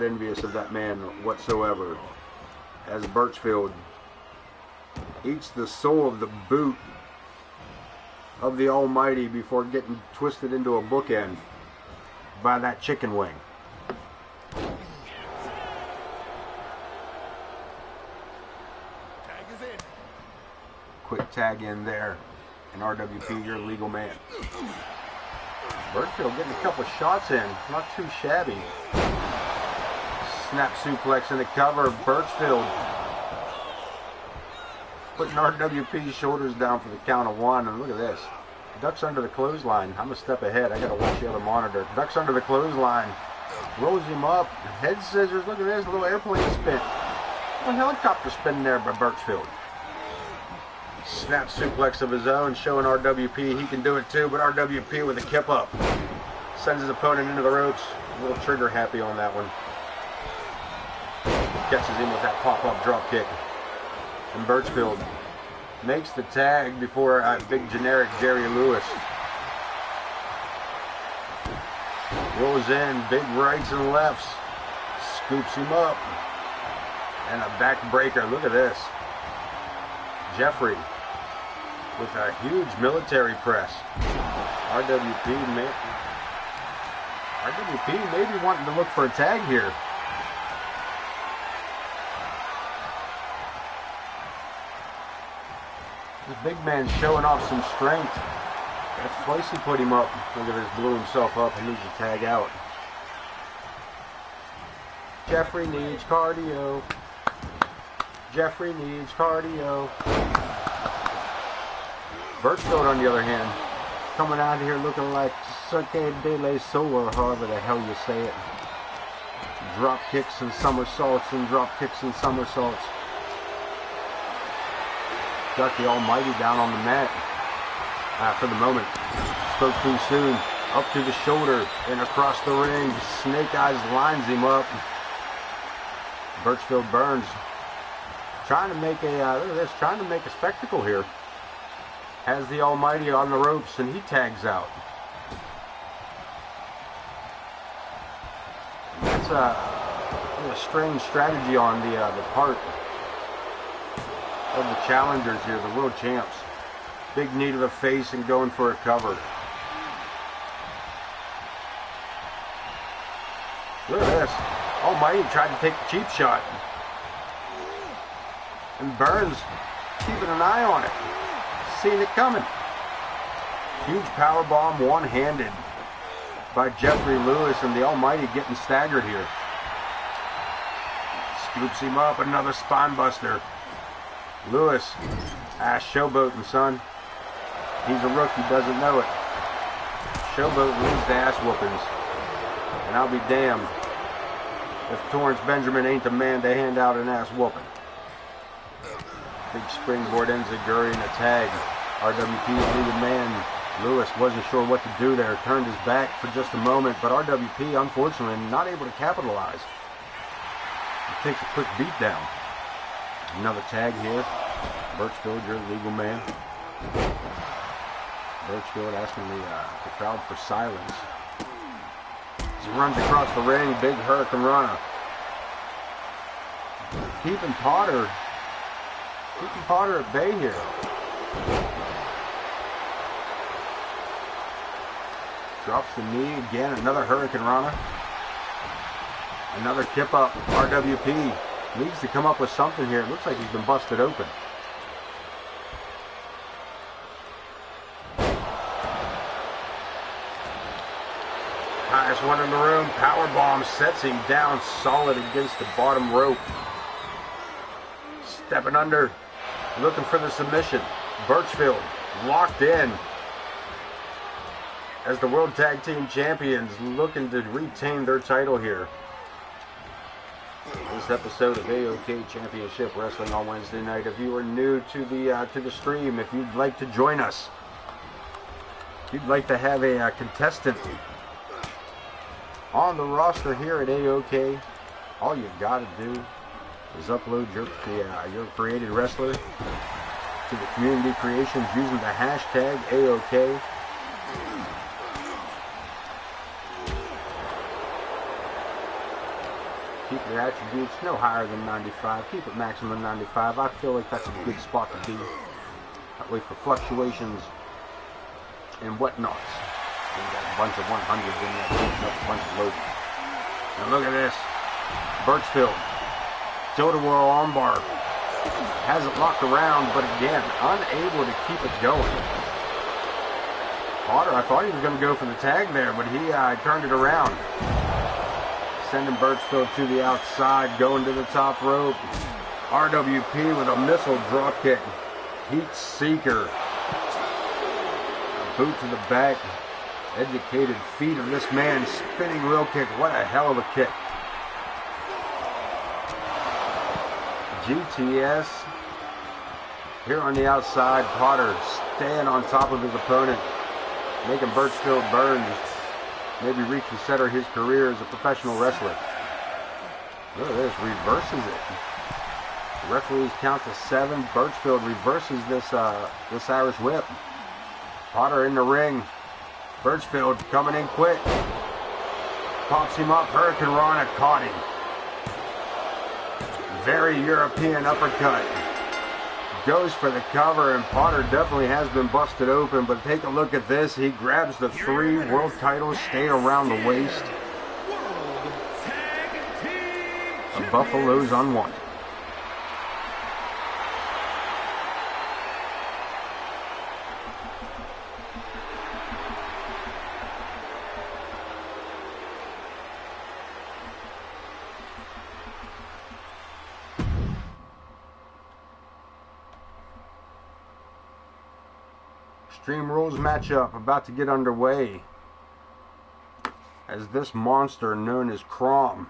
envious of that man whatsoever, as Birchfield eats the sole of the boot of the Almighty before getting twisted into a bookend by that chicken wing. Tag is in. Quick tag in there, and RWP, your legal man. Birchfield getting a couple of shots in, not too shabby. Snap suplex in the cover. Birchfield putting RWP's shoulders down for the count of one, and look at this. Ducks under the clothesline. I'm a step ahead. I gotta watch the other monitor. Ducks under the clothesline. Rolls him up. Head scissors. Look at this. A little airplane spin. A little helicopter spin there by Birchfield. Snap suplex of his own, showing RWP he can do it too, but RWP with a kip up. Sends his opponent into the ropes. A little trigger happy on that one. Catches him with that pop-up drop kick. And Birchfield makes the tag before big generic Jerry Lewis. Rolls in, big rights and lefts. Scoops him up. And a backbreaker. Look at this. Jeffrey with a huge military press. RWP maybe wanting to look for a tag here. This big man showing off some strength. That's twice he put him up. Look at this, blew himself up and needs to tag out. Jeffrey needs cardio. Jeffrey needs cardio. Birchfield, on the other hand, coming out here looking like Cirque de la Soul, or however the hell you say it. Drop kicks and somersaults and drop kicks and somersaults. Got the Almighty down on the mat for the moment. Spoke too soon. Up to the shoulder and across the ring. Snake Eyes lines him up. Birchfield Burns trying to make a look at this, trying to make a spectacle here. Has the Almighty on the ropes and he tags out. That's a strange strategy on the part of the challengers here, the world champs. Big knee to the face and going for a cover. Look at this. Almighty tried to take a cheap shot. And Burns keeping an eye on it. Seeing it coming. Huge power bomb, one-handed by Jeffrey Lewis, and the Almighty getting staggered here. Scoops him up, another spine buster. Lewis, showboating, son. He's a rookie, doesn't know it. Showboating leads to ass whoopings. And I'll be damned if Torrance Benjamin ain't the man to hand out an ass whooping. Big springboard enziguri and a tag. RWP's leading man, Lewis, wasn't sure what to do there. Turned his back for just a moment, but RWP, unfortunately, not able to capitalize. He takes a quick beat down. Another tag here. Birchfield, your legal man. Birchfield asking the crowd for silence. He runs across the ring, big Hurricane Rana. Keeping Potter at bay here. Drops the knee again, another Hurricane Rana. Another kip up. RWP needs to come up with something here. It looks like he's been busted open. Highest one in the room. Powerbomb sets him down solid against the bottom rope. Stepping under. Looking for the submission. Birchfield locked in as the World Tag Team Champions, looking to retain their title here. This episode of AoK Championship Wrestling on Wednesday night. If you are new to the stream, if you'd like to join us, if you'd like to have a contestant on the roster here at AoK. All you gotta do is upload your created wrestler to the community creations using the hashtag AoK. Keep your attributes no higher than 95. Keep it maximum 95. I feel like that's a good spot to be. That way for fluctuations and whatnots. And you got a bunch of 100s in there, a bunch of loads. Now look at this. Birchfield. Jodawar armbar. Has it locked around, but again, unable to keep it going. Potter, I thought he was going to go for the tag there, but he turned it around. Sending Birchfield to the outside, going to the top rope. RWP with a missile drop kick. Heat Seeker. A boot to the back. Educated feet of this man. Spinning wheel kick. What a hell of a kick. GTS. Here on the outside, Potter staying on top of his opponent. Making Birchfield burn. Maybe reconsider his career as a professional wrestler. Look at this, reverses it. The referees count to 7. Birchfield reverses this Irish whip. Potter in the ring. Birchfield coming in quick. Pops him up. Hurricane Rana caught him. Very European uppercut. Goes for the cover, and Potter definitely has been busted open, but take a look at this. He grabs the 3 world titles, staying around the waist. The Buffalo's unwanted. Extreme Rules matchup about to get underway as this monster known as Crom,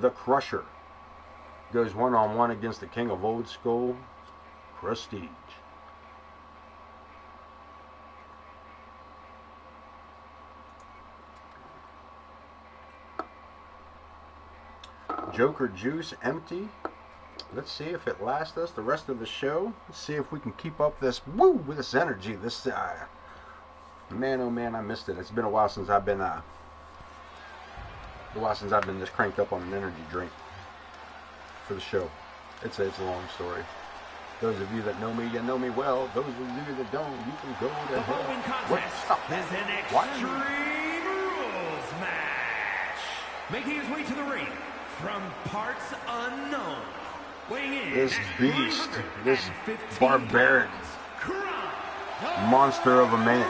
the Crusher, goes one-on-one against the King of Old School, Prestige. Joker Juice empty. Let's see if it lasts us the rest of the show. Let's see if we can keep up this with this energy. This man, oh man, I missed it. It's been a while since I've been this cranked up on an energy drink for the show. It's a long story. Those of you that know me, you know me well. Those of you that don't, you can go to hell. What? Stop that. Is an Extreme Rules match. Making his way to the ring from parts unknown. This beast, this barbaric monster of a man.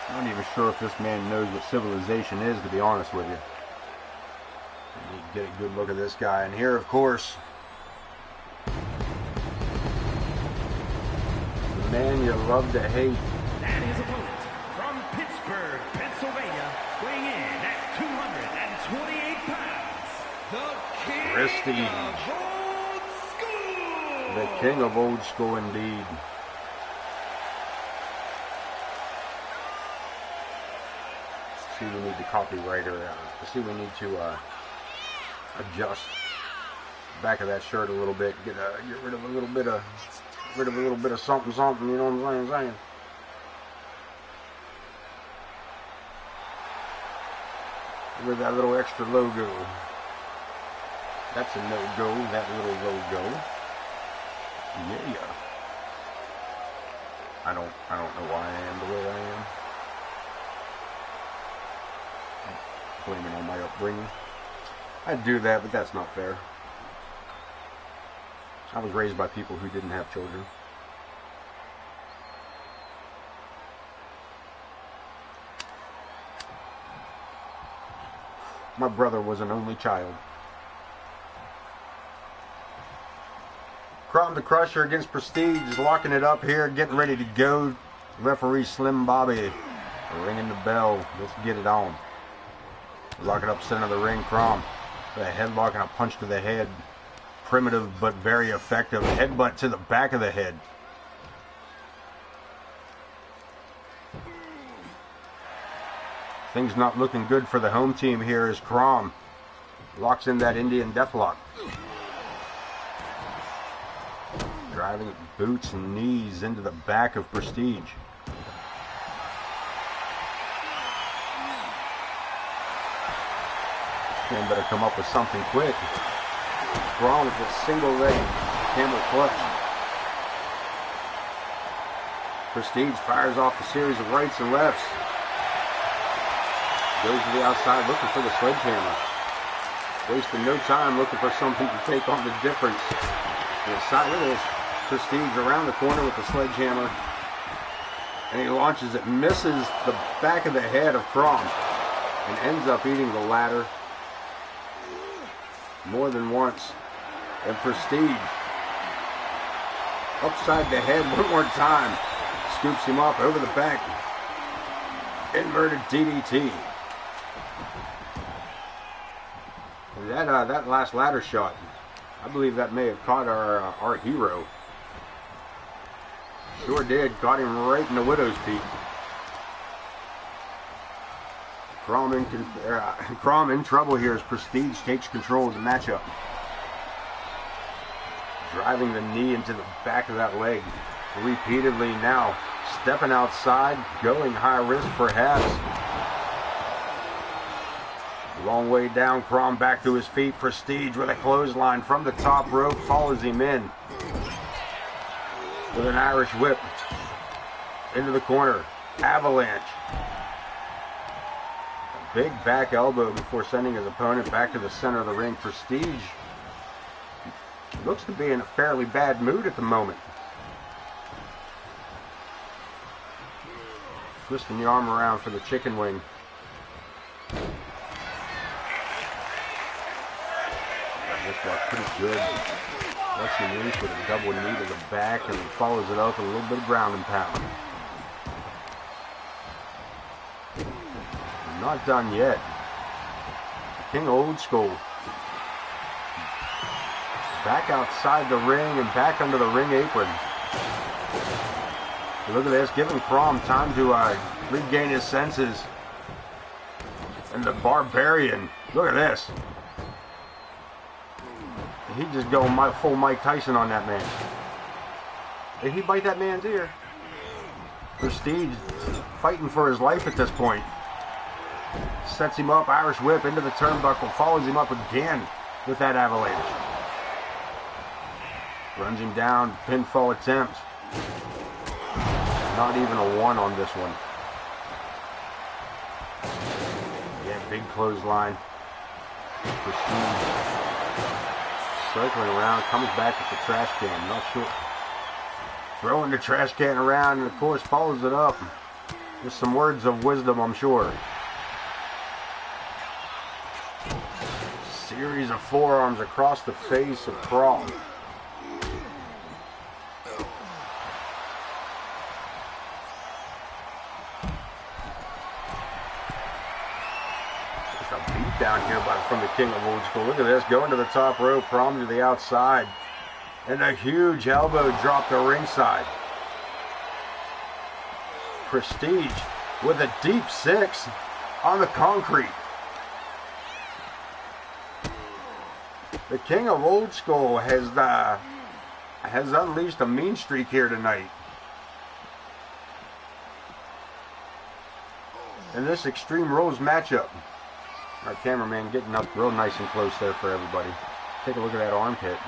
I'm not even sure if this man knows what civilization is, to be honest with you. Get a good look at this guy. And here, of course, man you love to hate. And his opponent from Pittsburgh, Pennsylvania, weighing in at 228 pounds, the King Prestige. of Old School. The King of Old School, indeed. Let's see, we need the copywriter. Let's see, we need to adjust the back of that shirt a little bit. Get rid of a little bit of. Rid of a little bit of something, you know what I'm saying? With that little extra logo. That's a no-go, that little logo. Yeah. I don't know why I am the way I am. Blaming on my upbringing. I'd do that, but that's not fair. I was raised by people who didn't have children. My brother was an only child. Crom the Crusher against Prestige, locking it up here, getting ready to go. Referee Slim Bobby ringing the bell. Let's get it on. Lock it up center of the ring, Crom. A headlock and a punch to the head. Primitive but very effective. Headbutt to the back of the head. Things not looking good for the home team here as Crom locks in that Indian Deathlock. Driving boots and knees into the back of Prestige. Man better come up with something quick. Crom with a single leg camel clutch. Prestige fires off a series of rights and lefts. Goes to the outside looking for the sledgehammer. Wasting no time looking for something to take on the difference. And the side of this, Prestige around the corner with the sledgehammer. And he launches it, misses the back of the head of Crom. And ends up eating the ladder more than once. And Prestige upside the head one more time. Scoops him up over the back. Inverted DDT. That last ladder shot, I believe that may have caught our hero. Sure did. Caught him right in the widow's peak. Crom in trouble here as Prestige takes control of the matchup. Driving the knee into the back of that leg repeatedly now. Stepping outside, going high risk perhaps. Long way down, Crom back to his feet. Prestige with a clothesline from the top rope, follows him in. With an Irish whip. Into the corner. Avalanche. A big back elbow before sending his opponent back to the center of the ring. Prestige looks to be in a fairly bad mood at the moment. Twisting the arm around for the chicken wing. This was pretty good. Lets him loose with a double knee to the back and follows it up with a little bit of ground and pound. Not done yet. King Old School. Back outside the ring and back under the ring apron. Look at this, giving Crom time to regain his senses. And the Barbarian, look at this. He just going full Mike Tyson on that man. Did he bite that man's ear? Prestige fighting for his life at this point. Sets him up, Irish whip into the turnbuckle, follows him up again with that avalanche. Runs him down, pinfall attempt. Not even a one on this one. Yeah, big clothesline. Prestige circling around, comes back with the trash can, not sure. Throwing the trash can around and of course follows it up with some words of wisdom, I'm sure. Series of forearms across the face of Crom. Down here from the King of Old School. Look at this, going to the top rope, Crom to the outside. And a huge elbow drop to ringside. Prestige with a deep six on the concrete. The King of Old School has unleashed a mean streak here tonight. In this Extreme Rules matchup. Our cameraman getting up real nice and close there for everybody. Take a look at that armpit.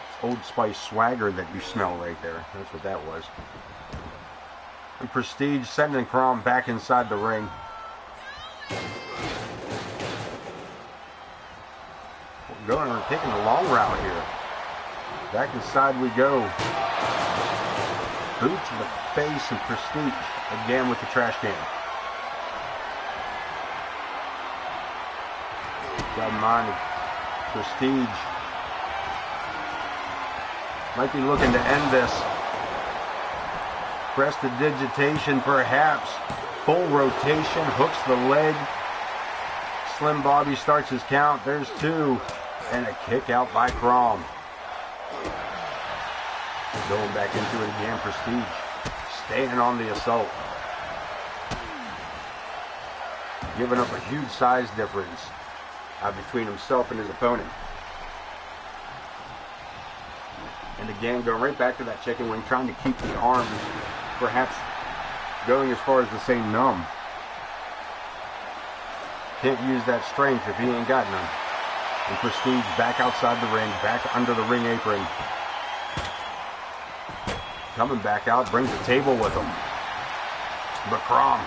It's Old Spice swagger that you smell right there. That's what that was. And Prestige sending Crom back inside the ring. We're taking a long route here. Back inside we go. Boot to the face and Prestige again with the trash can. Got in mind, Prestige might be looking to end this. Prestidigitation perhaps. Full rotation, hooks the leg. Slim Bobby starts his count. There's 2. And a kick out by Crom. Going back into it again, Prestige. Staying on the assault. Giving up a huge size difference between himself and his opponent. And again, going right back to that chicken wing, trying to keep the arms perhaps going as far as to say numb. Can't use that strength if he ain't got none. And Prestige back outside the ring, back under the ring apron. Coming back out, brings the table with him. But Crom,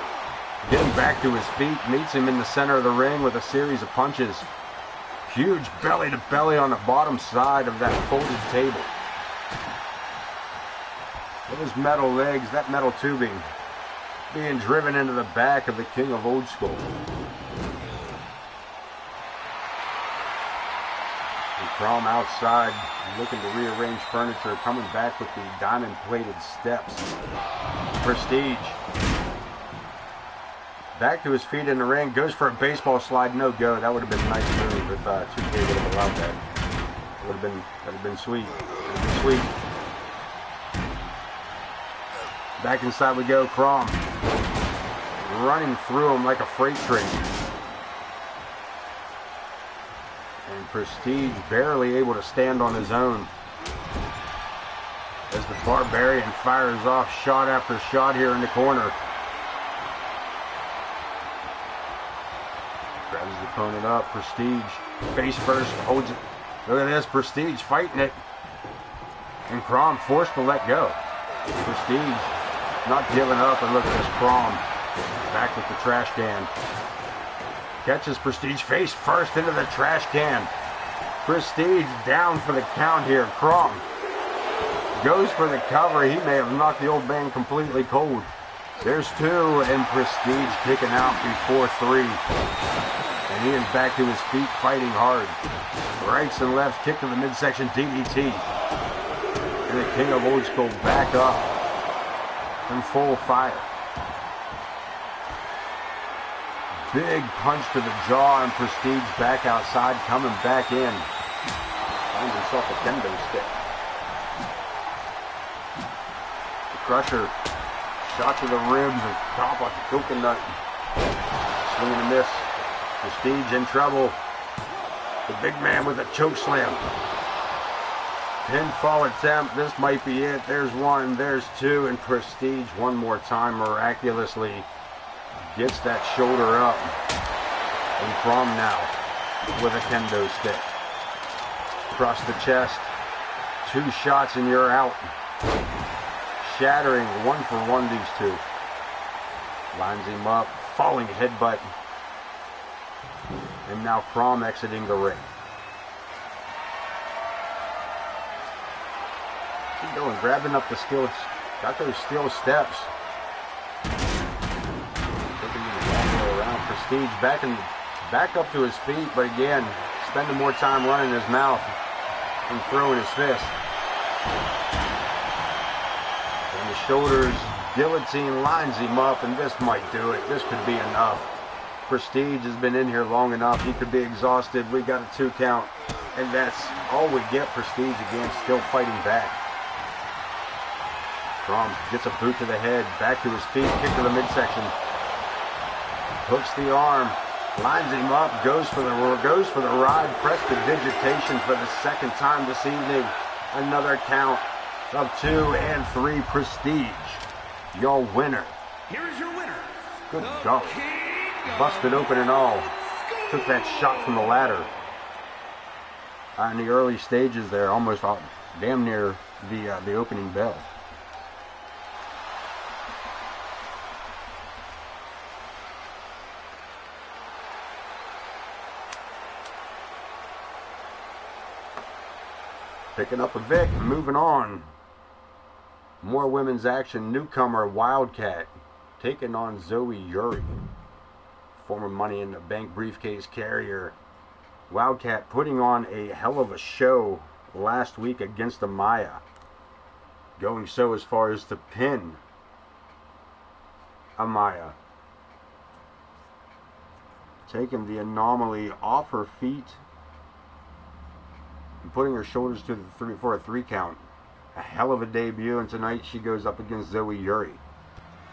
getting back to his feet, meets him in the center of the ring with a series of punches. Huge belly to belly on the bottom side of that folded table. Those metal legs, that metal tubing, being driven into the back of the King of Old School. And Crom outside, looking to rearrange furniture, coming back with the diamond-plated steps. Prestige. Back to his feet in the ring, goes for a baseball slide, no go. That would have been a nice move if 2K would have allowed that. That'd have been sweet. Would have been sweet. Back inside we go, Crom. Running through him like a freight train. And Prestige barely able to stand on his own. As the Barbarian fires off shot after shot here in the corner. Grabs his opponent up, Prestige. Face first, holds it. Look at this, Prestige fighting it. And Crom forced to let go. Prestige not giving up, and look at this, Crom back with the trash can. Catches Prestige face first into the trash can. Prestige down for the count here. Crom goes for the cover. He may have knocked the old man completely cold. There's 2, and Prestige kicking out before 3. And he is back to his feet, fighting hard. Rights and lefts, kick to the midsection, DDT. And the King of Old School back up in full fire. Big punch to the jaw, and Prestige back outside, coming back in. Finds himself a kendo stick. The Crusher, shot to the ribs and top like a coconut. Swing and a miss. Prestige in trouble. The big man with a choke slam. Pinfall attempt. This might be it. There's 1, there's 2, and Prestige one more time miraculously gets that shoulder up. And Crom now with a kendo stick. Across the chest. 2 shots and you're out. Shattering 1 for 1 these 2. Lines him up. Falling headbutt. And now Crom exiting the ring. Keep going, grabbing up the steel. Got those steel steps. Looking to the long way around. Prestige back up to his feet, but again, spending more time running his mouth and throwing his fist. And the shoulders, guillotine lines him up, and this might do it. This could be enough. Prestige has been in here long enough. He could be exhausted. We got a 2 count, and that's all we get. Prestige again, still fighting back. Crom gets a boot to the head, back to his feet, kick to the midsection. Hooks the arm, lines him up, goes for the ride, prestidigitation for the 2nd time this evening. Another count of 2 and 3. Prestige, your winner. Here is your winner. Good golf. Busted open and all. Took that shot from the ladder. In the early stages there, almost damn near the opening bell. Picking up a Vic, moving on. More women's action. Newcomer Wildcat taking on Zoe Yuri. Former Money in the Bank briefcase carrier. Wildcat putting on a hell of a show last week against Amaya. Going so as far as to pin Amaya. taking the Anomaly off her feet and putting her shoulders to the three for a 3 count. A hell of a debut, and tonight she goes up against Zoe Yuri.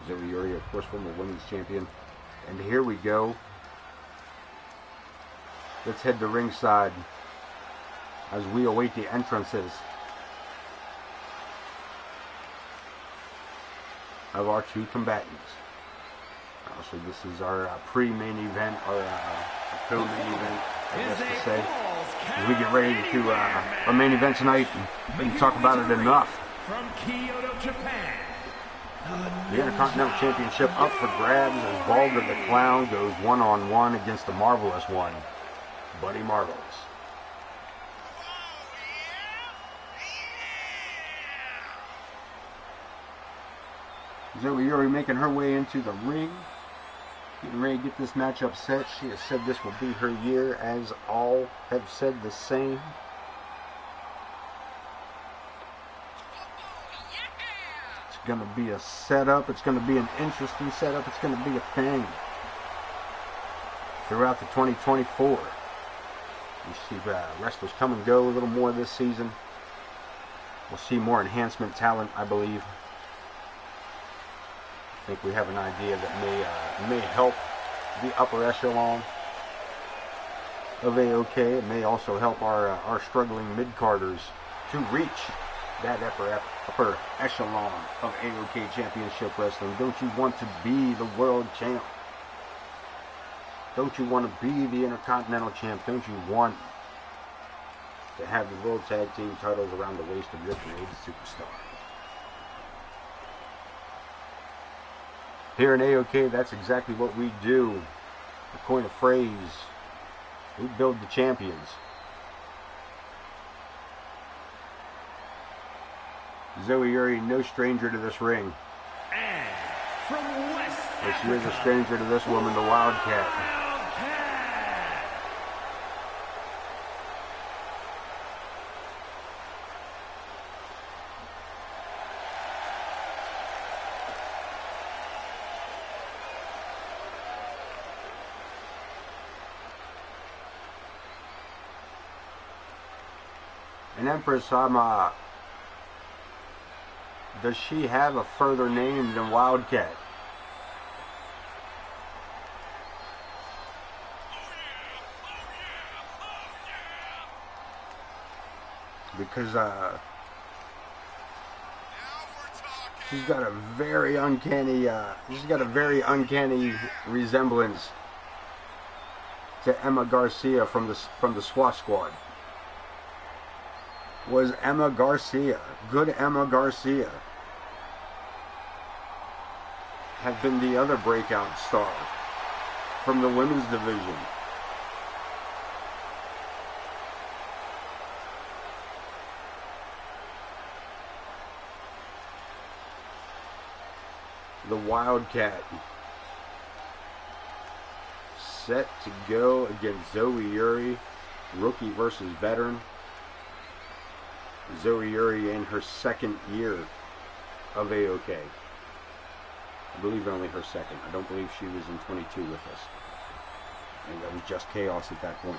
Zoe Yuri, of course, former women's champion. And here we go. Let's head to ringside as we await the entrances of our 2 combatants. So this is our pre-main event, or co-main event, I guess to say. As we get ready to our main event tonight, we can talk about it enough. From Kyoto, Japan. The Intercontinental Championship up for grabs as Balder the Clown goes one-on-one against the Marvelous One, Buddy Marvelous. Zoe Yuri making her way into the ring, getting ready to get this matchup set. She has said this will be her year, as all have said the same. It's going to be a setup. It's going to be an interesting setup. It's going to be a thing throughout the 2024. You see wrestlers come and go a little more this season. We'll see more enhancement talent, I believe. I think we have an idea that may help the upper echelon of AoK. It may also help our struggling mid-carders to reach that upper echelon of AoK Championship Wrestling. Don't you want to be the world champ? Don't you want to be the Intercontinental Champ? Don't you want to have the World Tag Team titles around the waist of your created superstar? Here in AoK, that's exactly what we do. To coin a phrase, we build the champions. Zoe Yuri, no stranger to this ring. And from West But she is a stranger to this woman, the Wildcat. And Empress, does she have a further name than Wildcat? Because she's got a very uncanny resemblance to Emma Garcia from the SWAT Squad. Was Emma Garcia, good Emma Garcia, have been the other breakout star from the women's division. The Wildcat set to go against Zoe Yuri, rookie versus veteran. Zoe Yuri in her second year of AoK. I believe only her second. I don't believe she was in 22 with us. I think that was just chaos at that point.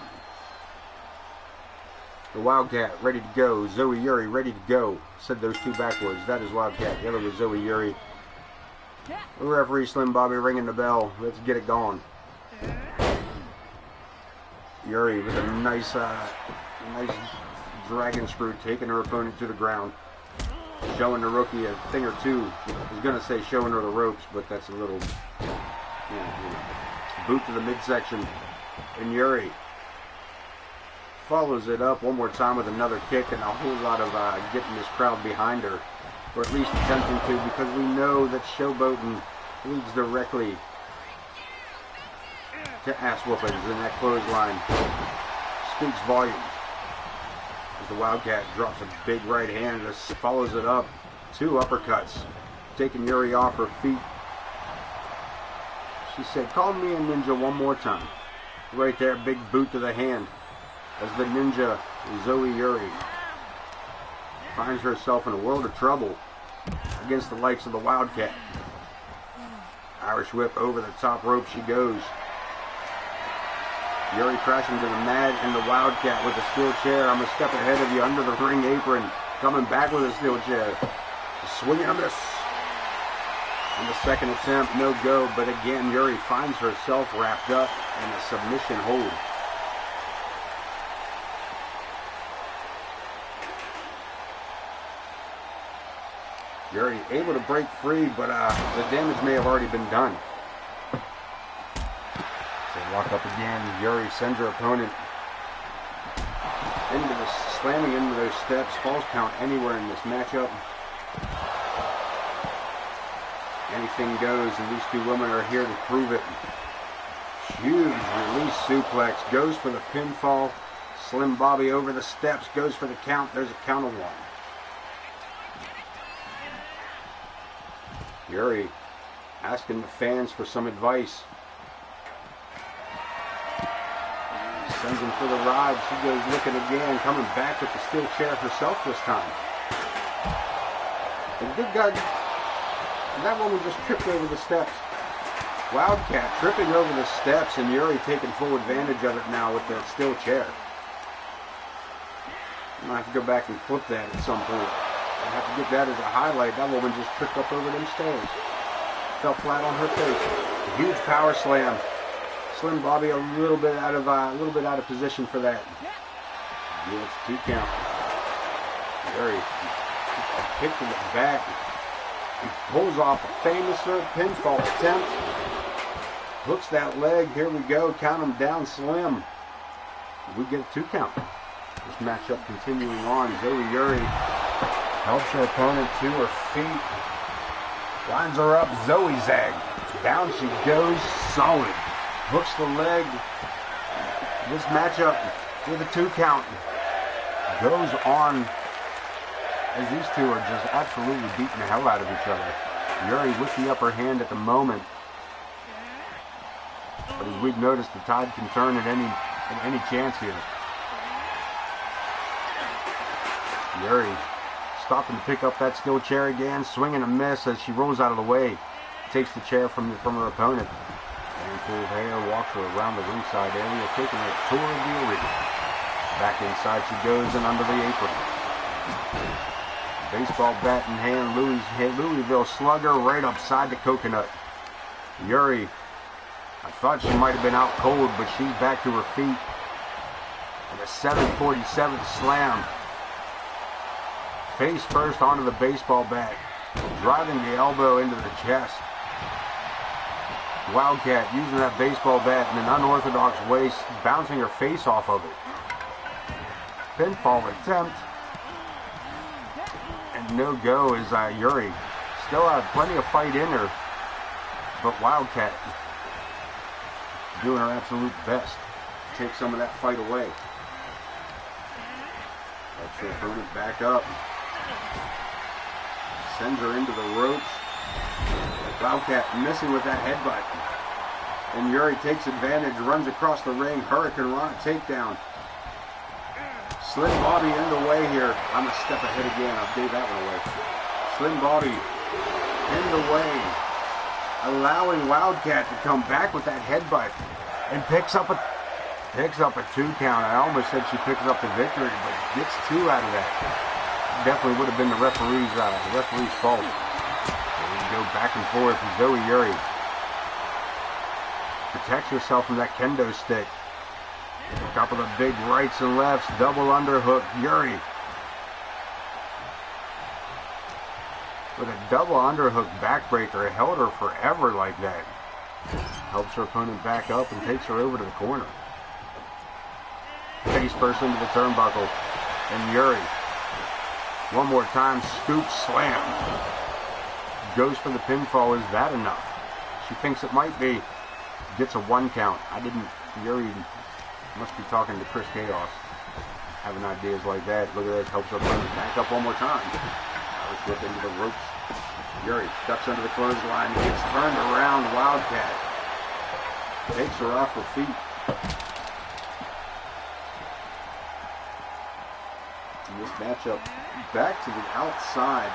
The Wildcat ready to go. Zoe Yuri ready to go. Said those two backwards. That is Wildcat. The other was Zoe Yuri. The referee Slim Bobby ringing the bell. Let's get it going. Yuri with a nice dragon screw, taking her opponent to the ground, showing the rookie a thing or two. I was going to say showing her the ropes, but that's a little, boot to the midsection. And Yuri follows it up one more time with another kick and a whole lot of getting this crowd behind her, or at least attempting to, because we know that showboating leads directly to ass whoopings, and that clothesline speaks volumes. The Wildcat drops a big right hand, just follows it up. 2 uppercuts, taking Yuri off her feet. She said, "Call me a ninja one more time." Right there, big boot to the hand, as the ninja Zoe Yuri finds herself in a world of trouble against the likes of the Wildcat. Irish whip over the top rope she goes. Yuri crashing to the mat, and the Wildcat with a steel chair. I'm a step ahead of you under the ring apron. Coming back with a steel chair. Swing and a miss. On the second attempt, no go, but again, Yuri finds herself wrapped up in a submission hold. Yuri able to break free, but the damage may have already been done. So lock up again. Yuri sends her opponent into the slamming into those steps. Falls count anywhere in this matchup. Anything goes, and these two women are here to prove it. Huge release suplex, goes for the pinfall. Slim Bobby over the steps, goes for the count. There's a count of one. Yuri asking the fans for some advice. Sends him for the ride. She goes looking again, coming back with the steel chair herself this time. The good guy. That woman just tripped over the steps. Wildcat tripping over the steps, and Yuri taking full advantage of it now with that steel chair. I'm going to have to go back and flip that at some point. I have to get that as a highlight. That woman just tripped up over them stairs. Fell flat on her face. A huge power slam. Slim Bobby a little bit out of position for that. Yeah, it's 2 count. Yuri kick to the back. He pulls off a famous pinfall attempt. Hooks that leg. Here we go. Count him down, Slim. We get a 2 count. This matchup continuing on. Zoe Yuri helps her opponent to her feet. Lines her up. Zoe zag. Down she goes. Solid. Hooks the leg. This matchup with a 2 count goes on, as these two are just absolutely beating the hell out of each other. Yuri with the upper hand at the moment. But as we've noticed, the tide can turn at any chance here. Yuri stopping to pick up that steel chair again, swinging a miss as she rolls out of the way. Takes the chair from her opponent. And full of hair, walks her around the ringside area, taking a tour of the arena. Back inside she goes and under the apron. Baseball bat in hand, Louisville Slugger right upside the coconut. Yuri, I thought she might have been out cold, but she's back to her feet. And a 747 slam. Face first onto the baseball bat, driving the elbow into the chest. Wildcat using that baseball bat in an unorthodox way, bouncing her face off of it. Pinfall attempt. And no go is Yuri. Still had plenty of fight in her, but Wildcat doing her absolute best to take some of that fight away. Helps her opponent back up. Sends her into the ropes. Wildcat missing with that headbutt. And Yuri takes advantage, runs across the ring. Hurricane Rana takedown. Slim Bobby in the way here. I'm a step ahead again. I'll gave that one away. Slim Bobby in the way, allowing Wildcat to come back with that headbutt and picks up a 2 count. I almost said she picks up the victory, but gets 2 out of that. Definitely would have been the referee's fault. There we go back and forth. Zoe Yuri protects herself from that kendo stick. A couple of big rights and lefts, double underhook. Yuri with a double underhook backbreaker, held her forever like that. Helps her opponent back up and takes her over to the corner. Face first into the turnbuckle, and Yuri one more time, scoop slam. Goes for the pinfall. Is that enough? She thinks it might be. Gets a 1 count. Yuri must be talking to Chris Chaos, having ideas like that. Look at this, helps her opponent back up one more time. Power slip into the ropes. Yuri ducks under the clothesline, gets turned around. Wildcat takes her off her feet. In this matchup, back to the outside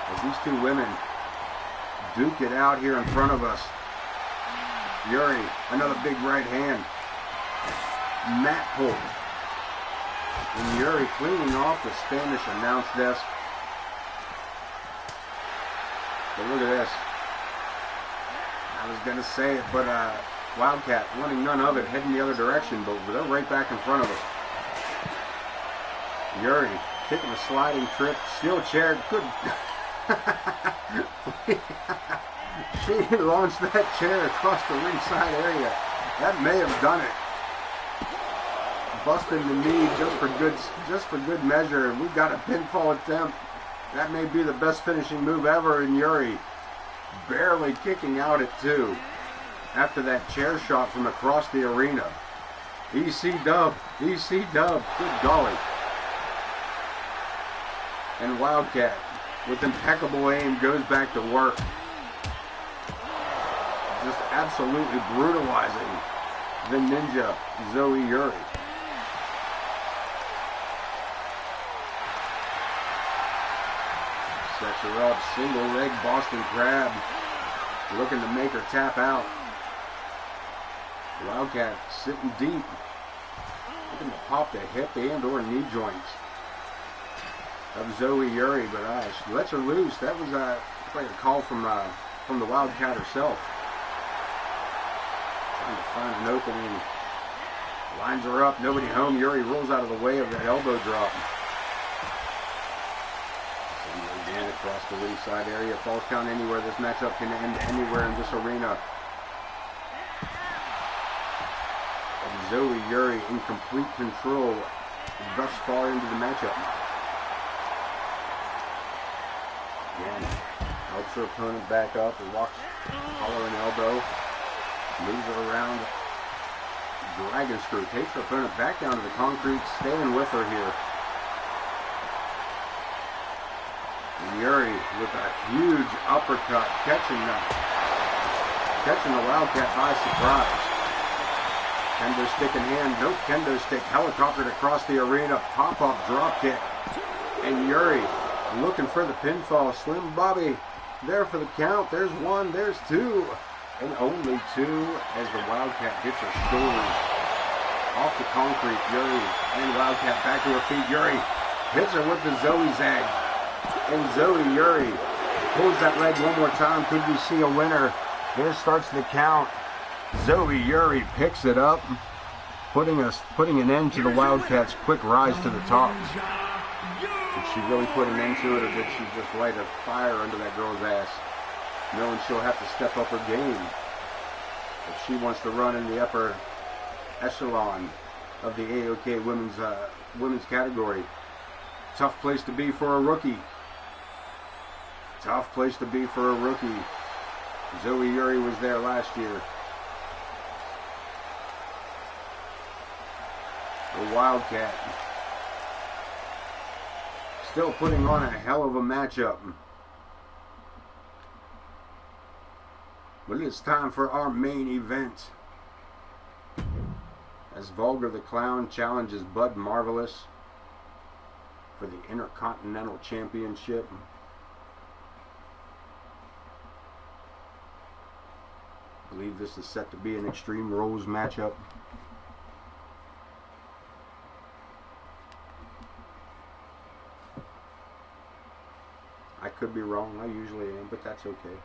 as these two women duke it out here in front of us. Yuri, another big right hand. mat pull. And Yuri cleaning off the Spanish announce desk. But look at this. I was going to say it, but Wildcat wanting none of it, heading the other direction, but they're right back in front of us. Yuri taking a sliding trip, steel chair, good. She launched that chair across the ringside area. That may have done it. Busting the knee just for good measure, and we got a pinfall attempt. That may be the best finishing move ever, and Yuri barely kicking out at 2 after that chair shot from across the arena. EC dub, EC dub, good golly. And Wildcat, with impeccable aim, goes back to work. Just absolutely brutalizing the Ninja, Zoe Yuri. Sets her up, single leg Boston Crab, looking to make her tap out. Wildcat sitting deep, looking to pop the hip and or knee joints of Zoe Yuri, but she lets her loose. That was like a call from the Wildcat herself. Trying to find an opening. Lines her up, nobody home. Yuri rolls out of the way of that elbow drop. Again across the ringside area. Falls count anywhere. This matchup can end anywhere in this arena. And Zoe Yuri in complete control thus far into the matchup. Again, helps her opponent back up and walks collar and elbow. Moves her around. Dragon screw. Takes her opponent back down to the concrete. Staying with her here. And Yuri with a huge uppercut. Catching the Wildcat by surprise. Kendo stick in hand. No kendo stick. Helicoptered across the arena. Pop-up drop kick. And Yuri looking for the pinfall. Slim Bobby there for the count. There's 1, there's 2, and only 2 as the Wildcat hits her shoulders off the concrete. Yuri and Wildcat back to her feet. Yuri hits her with the Zoe Zag, and Zoe Yuri pulls that leg one more time. Could we see a winner? Here starts the count. Zoe Yuri picks it up, putting an end to the Wildcat's quick rise to the top. Did she really put an end to it, or did she just light a fire under that girl's ass, knowing she'll have to step up her game if she wants to run in the upper echelon of the AoK women's category? Tough place to be for a rookie. Tough place to be for a rookie. Zoe Yuri was there last year. The Wildcat still putting on a hell of a matchup. But it's time for our main event, as Vulgar the Clown challenges Bud Marvelous for the Intercontinental Championship. I believe this is set to be an Extreme Rules matchup. I could be wrong, I usually am, but that's okay.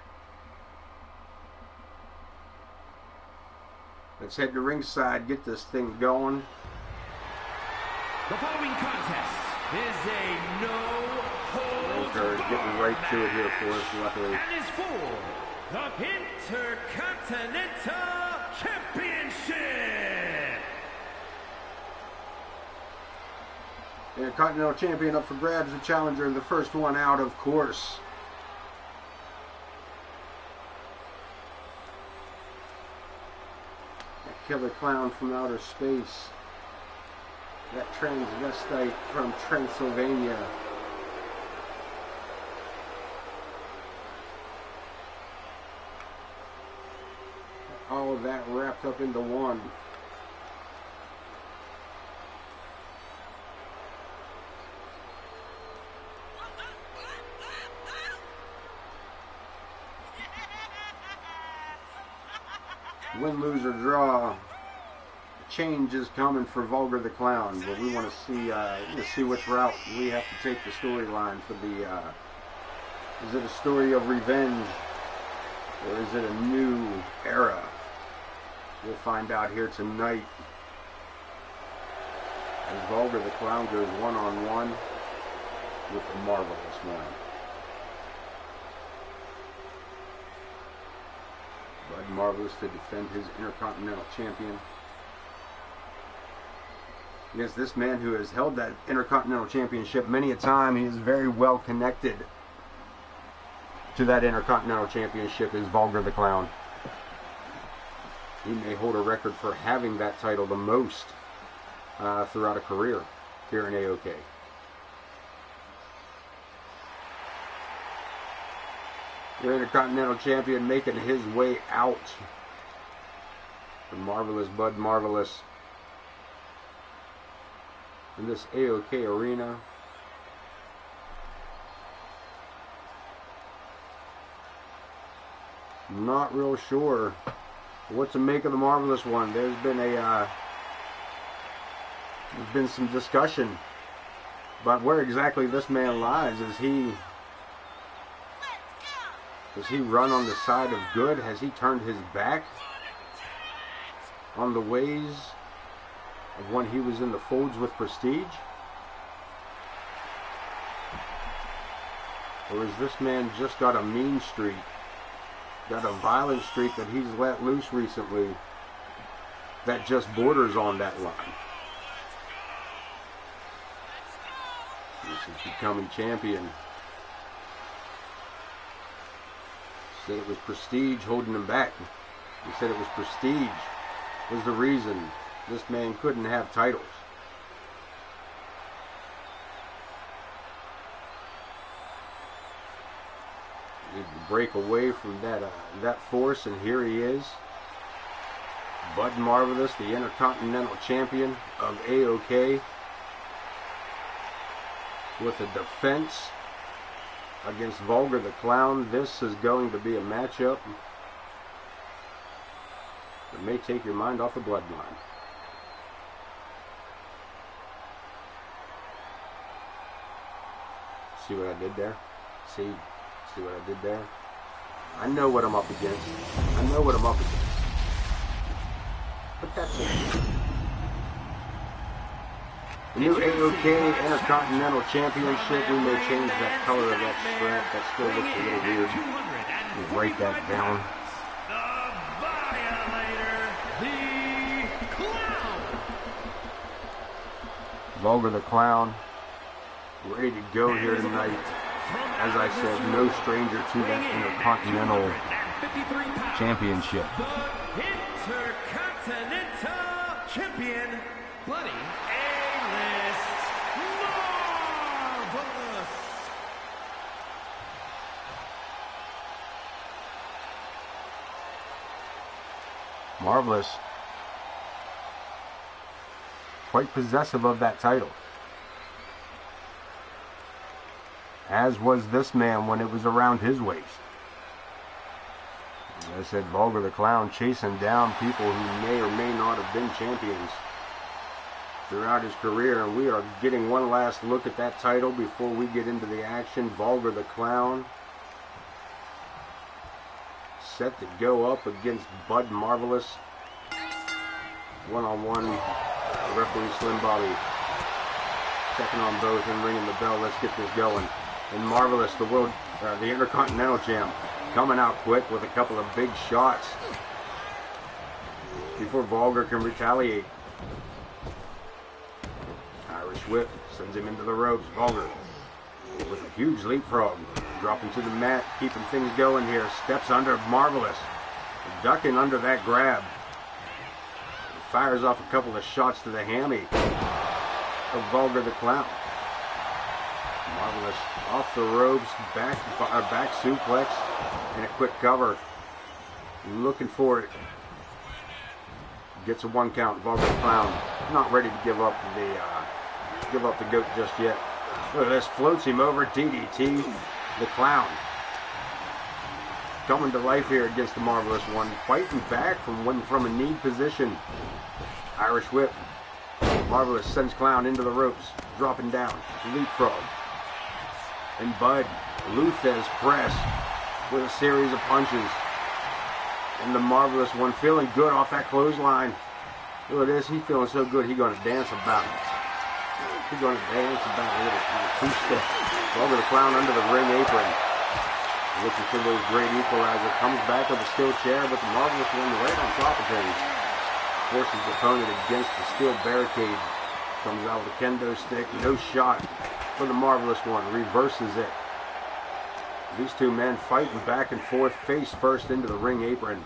Let's head to ringside, get this thing going. The following contest is a no-holds barred, getting right to it here for us, luckily. And is for the Intercontinental Championship. Intercontinental Champion up for grabs, the challenger, the first one out, of course. That killer clown from outer space. That transvestite from Transylvania. All of that wrapped up into one. Win, lose, or draw. The change is coming for Vulgar the Clown, but we want to see which route we have to take the storyline for the. Is it a story of revenge, or is it a new era? We'll find out here tonight. As Vulgar the Clown goes one-on-one with the Marvelous One. Bud Marvelous to defend his Intercontinental Champion against this man who has held that Intercontinental Championship many a time. He is very well connected to that Intercontinental Championship, is Vulgar the Clown. He may hold a record for having that title the most throughout a career here in AoK. The Intercontinental Champion making his way out. The Marvelous Bud Marvelous in this AoK arena. Not real sure what to make of the Marvelous One. There's been some discussion about where exactly this man lies. Does he run on the side of good? Has he turned his back on the ways of when he was in the folds with Prestige? Or has this man just got a mean streak? Got a violent streak that he's let loose recently that just borders on that line? This is becoming champion. Said it was Prestige holding him back. He said it was Prestige was the reason this man couldn't have titles. He needed to break away from that force, and here he is. Bud Marvelous, the Intercontinental Champion of AoK, with a defense against Vulgar the Clown. This is going to be a matchup that may take your mind off the bloodline. See what I did there? See what I did there? I know what I'm up against. I know what I'm up against. But that's it. The new AoK Intercontinental Championship. We may change that color of that strap. That still looks a little weird. We'll break that down. Vulgar the Clown, ready to go here tonight. As I said, no stranger to that Intercontinental Championship. Intercontinental Champion, Buddy. Marvelous, quite possessive of that title, as was this man when it was around his waist. As I said, Vulgar the Clown chasing down people who may or may not have been champions throughout his career, and we are getting one last look at that title before we get into the action. Vulgar the Clown set to go up against Bud Marvelous. One-on-one, referee Slim Bobby checking on both and ringing the bell. Let's get this going. And Marvelous, the Intercontinental Champ, coming out quick with a couple of big shots before Vulgar can retaliate. Irish whip sends him into the ropes. Vulgar with a huge leapfrog, dropping to the mat, keeping things going here. Steps under Marvelous, ducking under that grab. Fires off a couple of shots to the hammy of Vulgar the Clown. Marvelous off the ropes, back suplex, and a quick cover. Looking for it. Gets a 1 count. Vulgar the Clown not ready to give up the goat just yet. Look at this, floats him over. DDT the Clown. coming to life here against the Marvelous One. Fighting back from a knee position. Irish whip. Marvelous sends Clown into the ropes. Dropping down. Leapfrog. And Bud. Luthez press with a series of punches. And the Marvelous One feeling good off that clothesline. Look at this. He's feeling so good. He's going to dance about it. He's going to dance about a little two-step. Over the Clown under the ring apron. Looking for those great equalizer. Comes back with a steel chair, but the Marvelous One right on top of things. Forces the opponent against the steel barricade. Comes out with a kendo stick. No shot for the Marvelous One. Reverses it. These two men fighting back and forth, face first into the ring apron.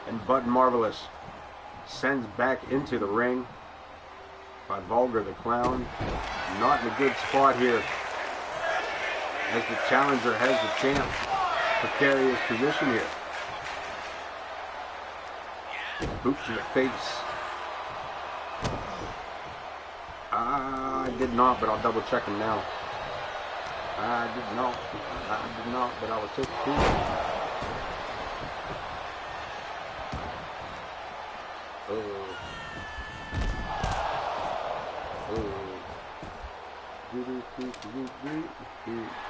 And Bud Marvelous sends back into the ring by Vulgar the Clown. Not in a good spot here, as the challenger has the chance to carry his position here. Boot to the face. I did not, but I'll double check him now. I did not, but I will take two.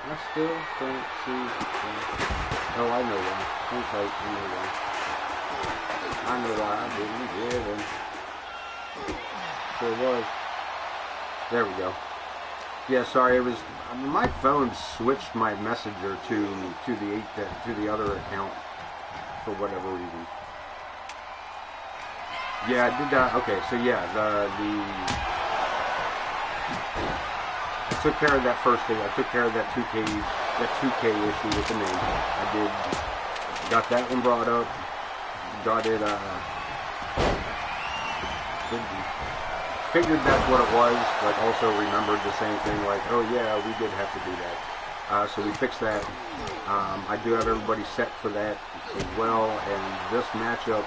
I still don't see. Oh, I know why. Hang tight, I know why. I know why I didn't get him. Sure was. There we go. Yeah, sorry, it was my phone switched my messenger to the other account for whatever reason. Yeah, I did that. Okay, so yeah, I took care of that first thing. I took care of that 2K issue with the name. I did. Got that one brought up. Got it. Figured that's what it was. Like, also remembered the same thing. Like, oh yeah, we did have to do that. So we fixed that. I do have everybody set for that as well. And this matchup.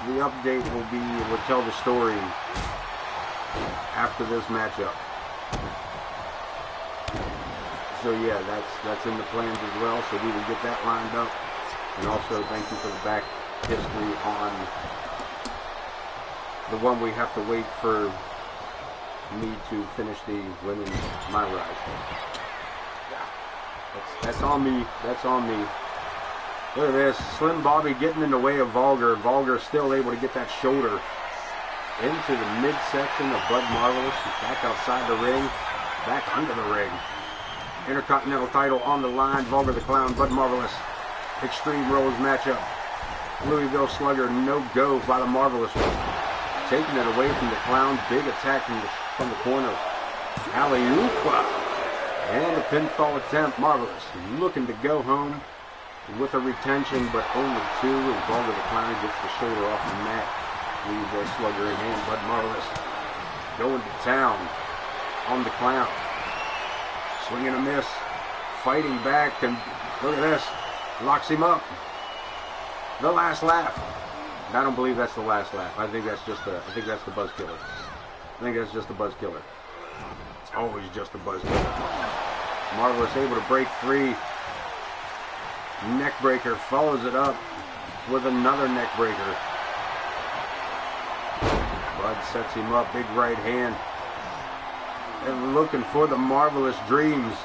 The update will tell the story after this matchup. So yeah, that's in the plans as well. So we will get that lined up. And also thank you for the back history on the one we have to wait for me to finish the women's My Rise. That's on me. That's on me. Look at this. Slim Bobby getting in the way of Vulgar. Vulgar still able to get that shoulder into the midsection of Bud Marvelous. He's back outside the ring. Back under the ring. Intercontinental title on the line. Vulgar the Clown. Bud Marvelous. Extreme Rules matchup. Louisville Slugger. No go by the Marvelous One. Taking it away from the Clown. Big attack from the corner. Alley-oop. And the pinfall attempt. Marvelous. Looking to go home with a retention, but only two, and Vulgar the Clown gets the shoulder off the mat. Louisville Slugger in hand. Bud Marvelous going to town on the Clown. Swing and a miss. Fighting back, and look at this. Locks him up. The last laugh. I don't believe that's the last laugh. I think that's the buzz killer. I think that's just the buzz killer. It's always just a buzz killer. Marvelous able to break free. Neck breaker, follows it up with another neck breaker. Bud sets him up, big right hand. And looking for the Marvelous Dreams.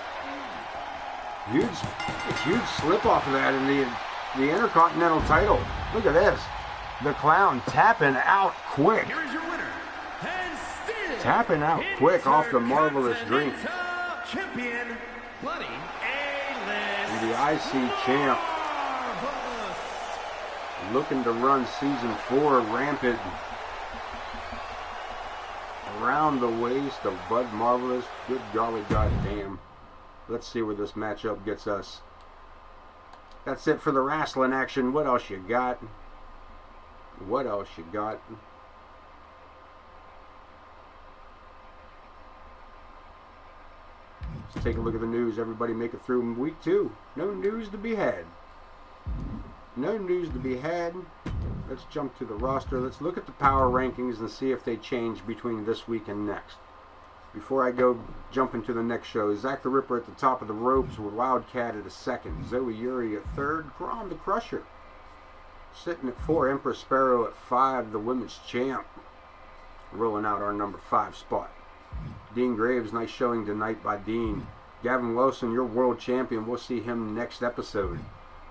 Huge slip off of that in the Intercontinental title. Look at this. The Clown tapping out quick. Here is your winner, and still Tapping out quick off the Marvelous Dreams. Champion, Buddy A-List. The IC champ looking to run season 4 rampant around the waist of Bud Marvelous. Good golly goddamn. Let's see where this matchup gets us. That's it for the wrestling action. What else you got? What else you got? Let's take a look at the news. Everybody make it through week 2. No news to be had. No news to be had. let's jump to the roster. Let's look at the power rankings and see if they change between this week and next. Before I go jump into the next show, Zach the Ripper at the top of the ropes with Wildcat at a second. Zoe Yuri at third. Grom the Crusher sitting at 4. Empress Sparrow at 5. The women's champ rolling out our number 5 spot. Dean Graves, nice showing tonight by Dean. Gavin Wilson, your world champion. We'll see him next episode.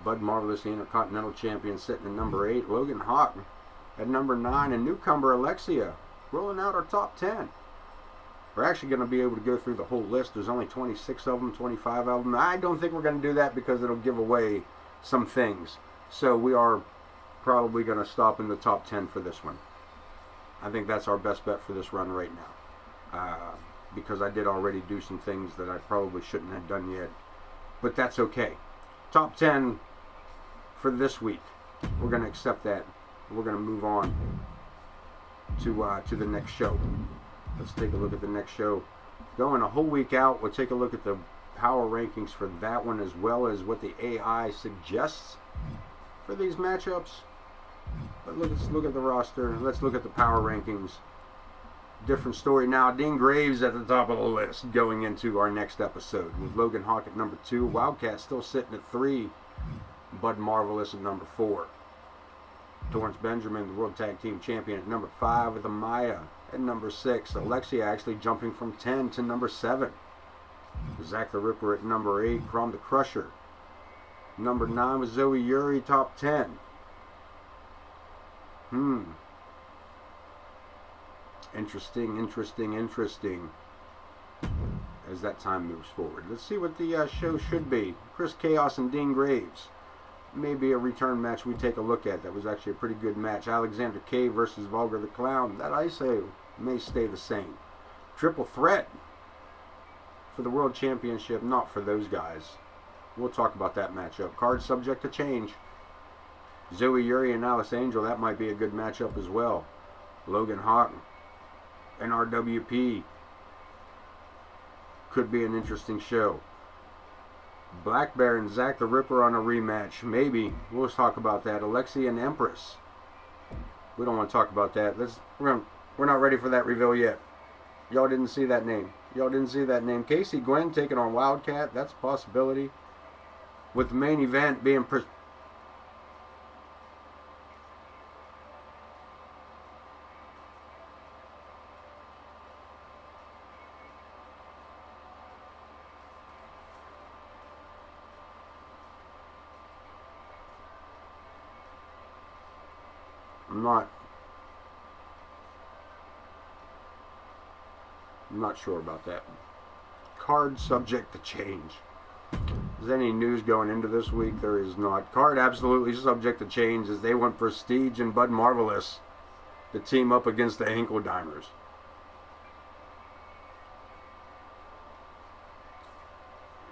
Bud Marvelous, the Intercontinental Champion, sitting at number 8. Logan Hawk at number 9. And newcomer Alexia rolling out our top 10. We're actually going to be able to go through the whole list. There's only 26 of them, 25 of them. I don't think we're going to do that because it'll give away some things. So we are probably going to stop in the top 10 for this one. I think that's our best bet for this run right now. Because I did already do some things that I probably shouldn't have done yet. But that's okay. Top 10 for this week. We're going to accept that. We're going to move on to the next show. Let's take a look at the next show. Going a whole week out, we'll take a look at the power rankings for that one as well as what the AI suggests for these matchups. But let's look at the roster. Let's look at the power rankings. Different story now. Dean Graves at the top of the list going into our next episode with Logan Hawk at number 2. Wildcat still sitting at 3. Bud Marvelous at number 4. Torrance Benjamin, the World Tag Team Champion, at number 5 with Amaya at number 6. Alexia actually jumping from 10 to number 7. Zach the Ripper at number 8. Grom the Crusher. Number 9 was Zoe Yuri, top 10. Interesting. As that time moves forward. Let's see what the show should be. Chris Chaos and Dean Graves. Maybe a return match we take a look at. That was actually a pretty good match. Alexander K versus Vulgar the Clown. That I say may stay the same. Triple threat for the World Championship. Not for those guys. We'll talk about that matchup. Card subject to change. Zoe Yuri and Alice Angel. That might be a good matchup as well. Logan Hawk and RWP. Could be an interesting show. Black Bear and Zach the Ripper on a rematch. Maybe. We'll talk about that. Alexia and Empress. We don't want to talk about that. We're not ready for that reveal yet. Y'all didn't see that name. Casey Gwen taking on Wildcat. That's a possibility. With the main event being... I'm not sure about that. Card subject to change. Is there any news going into this week? There is not. Card absolutely subject to change as they want Prestige and Bud Marvelous to team up against the Hinkle Dimers.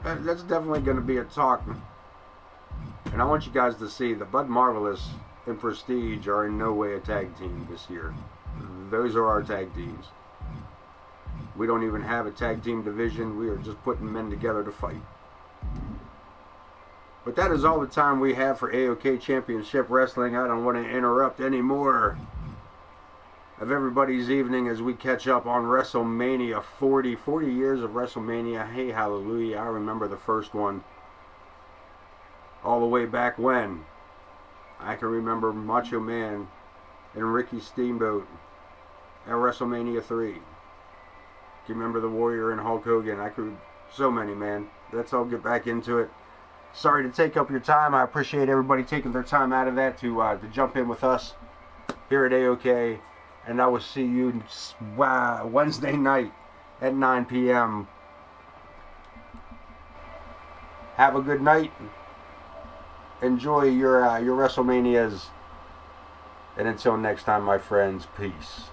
That's definitely going to be a talk. And I want you guys to see that Bud Marvelous and Prestige are in no way a tag team this year. Those are our tag teams. We don't even have a tag team division. We are just putting men together to fight. But that is all the time we have for AoK Championship Wrestling. I don't want to interrupt any more of everybody's evening as we catch up on WrestleMania 40. 40 years of WrestleMania. Hey, hallelujah. I remember the first one. All the way back when. I can remember Macho Man and Ricky Steamboat at WrestleMania 3. Do you remember the Warrior and Hulk Hogan? So many, man. Let's all get back into it. Sorry to take up your time. I appreciate everybody taking their time out of that to jump in with us here at AoK. And I will see you Wednesday night at 9 p.m. Have a good night. Enjoy your WrestleManias. And until next time, my friends, peace.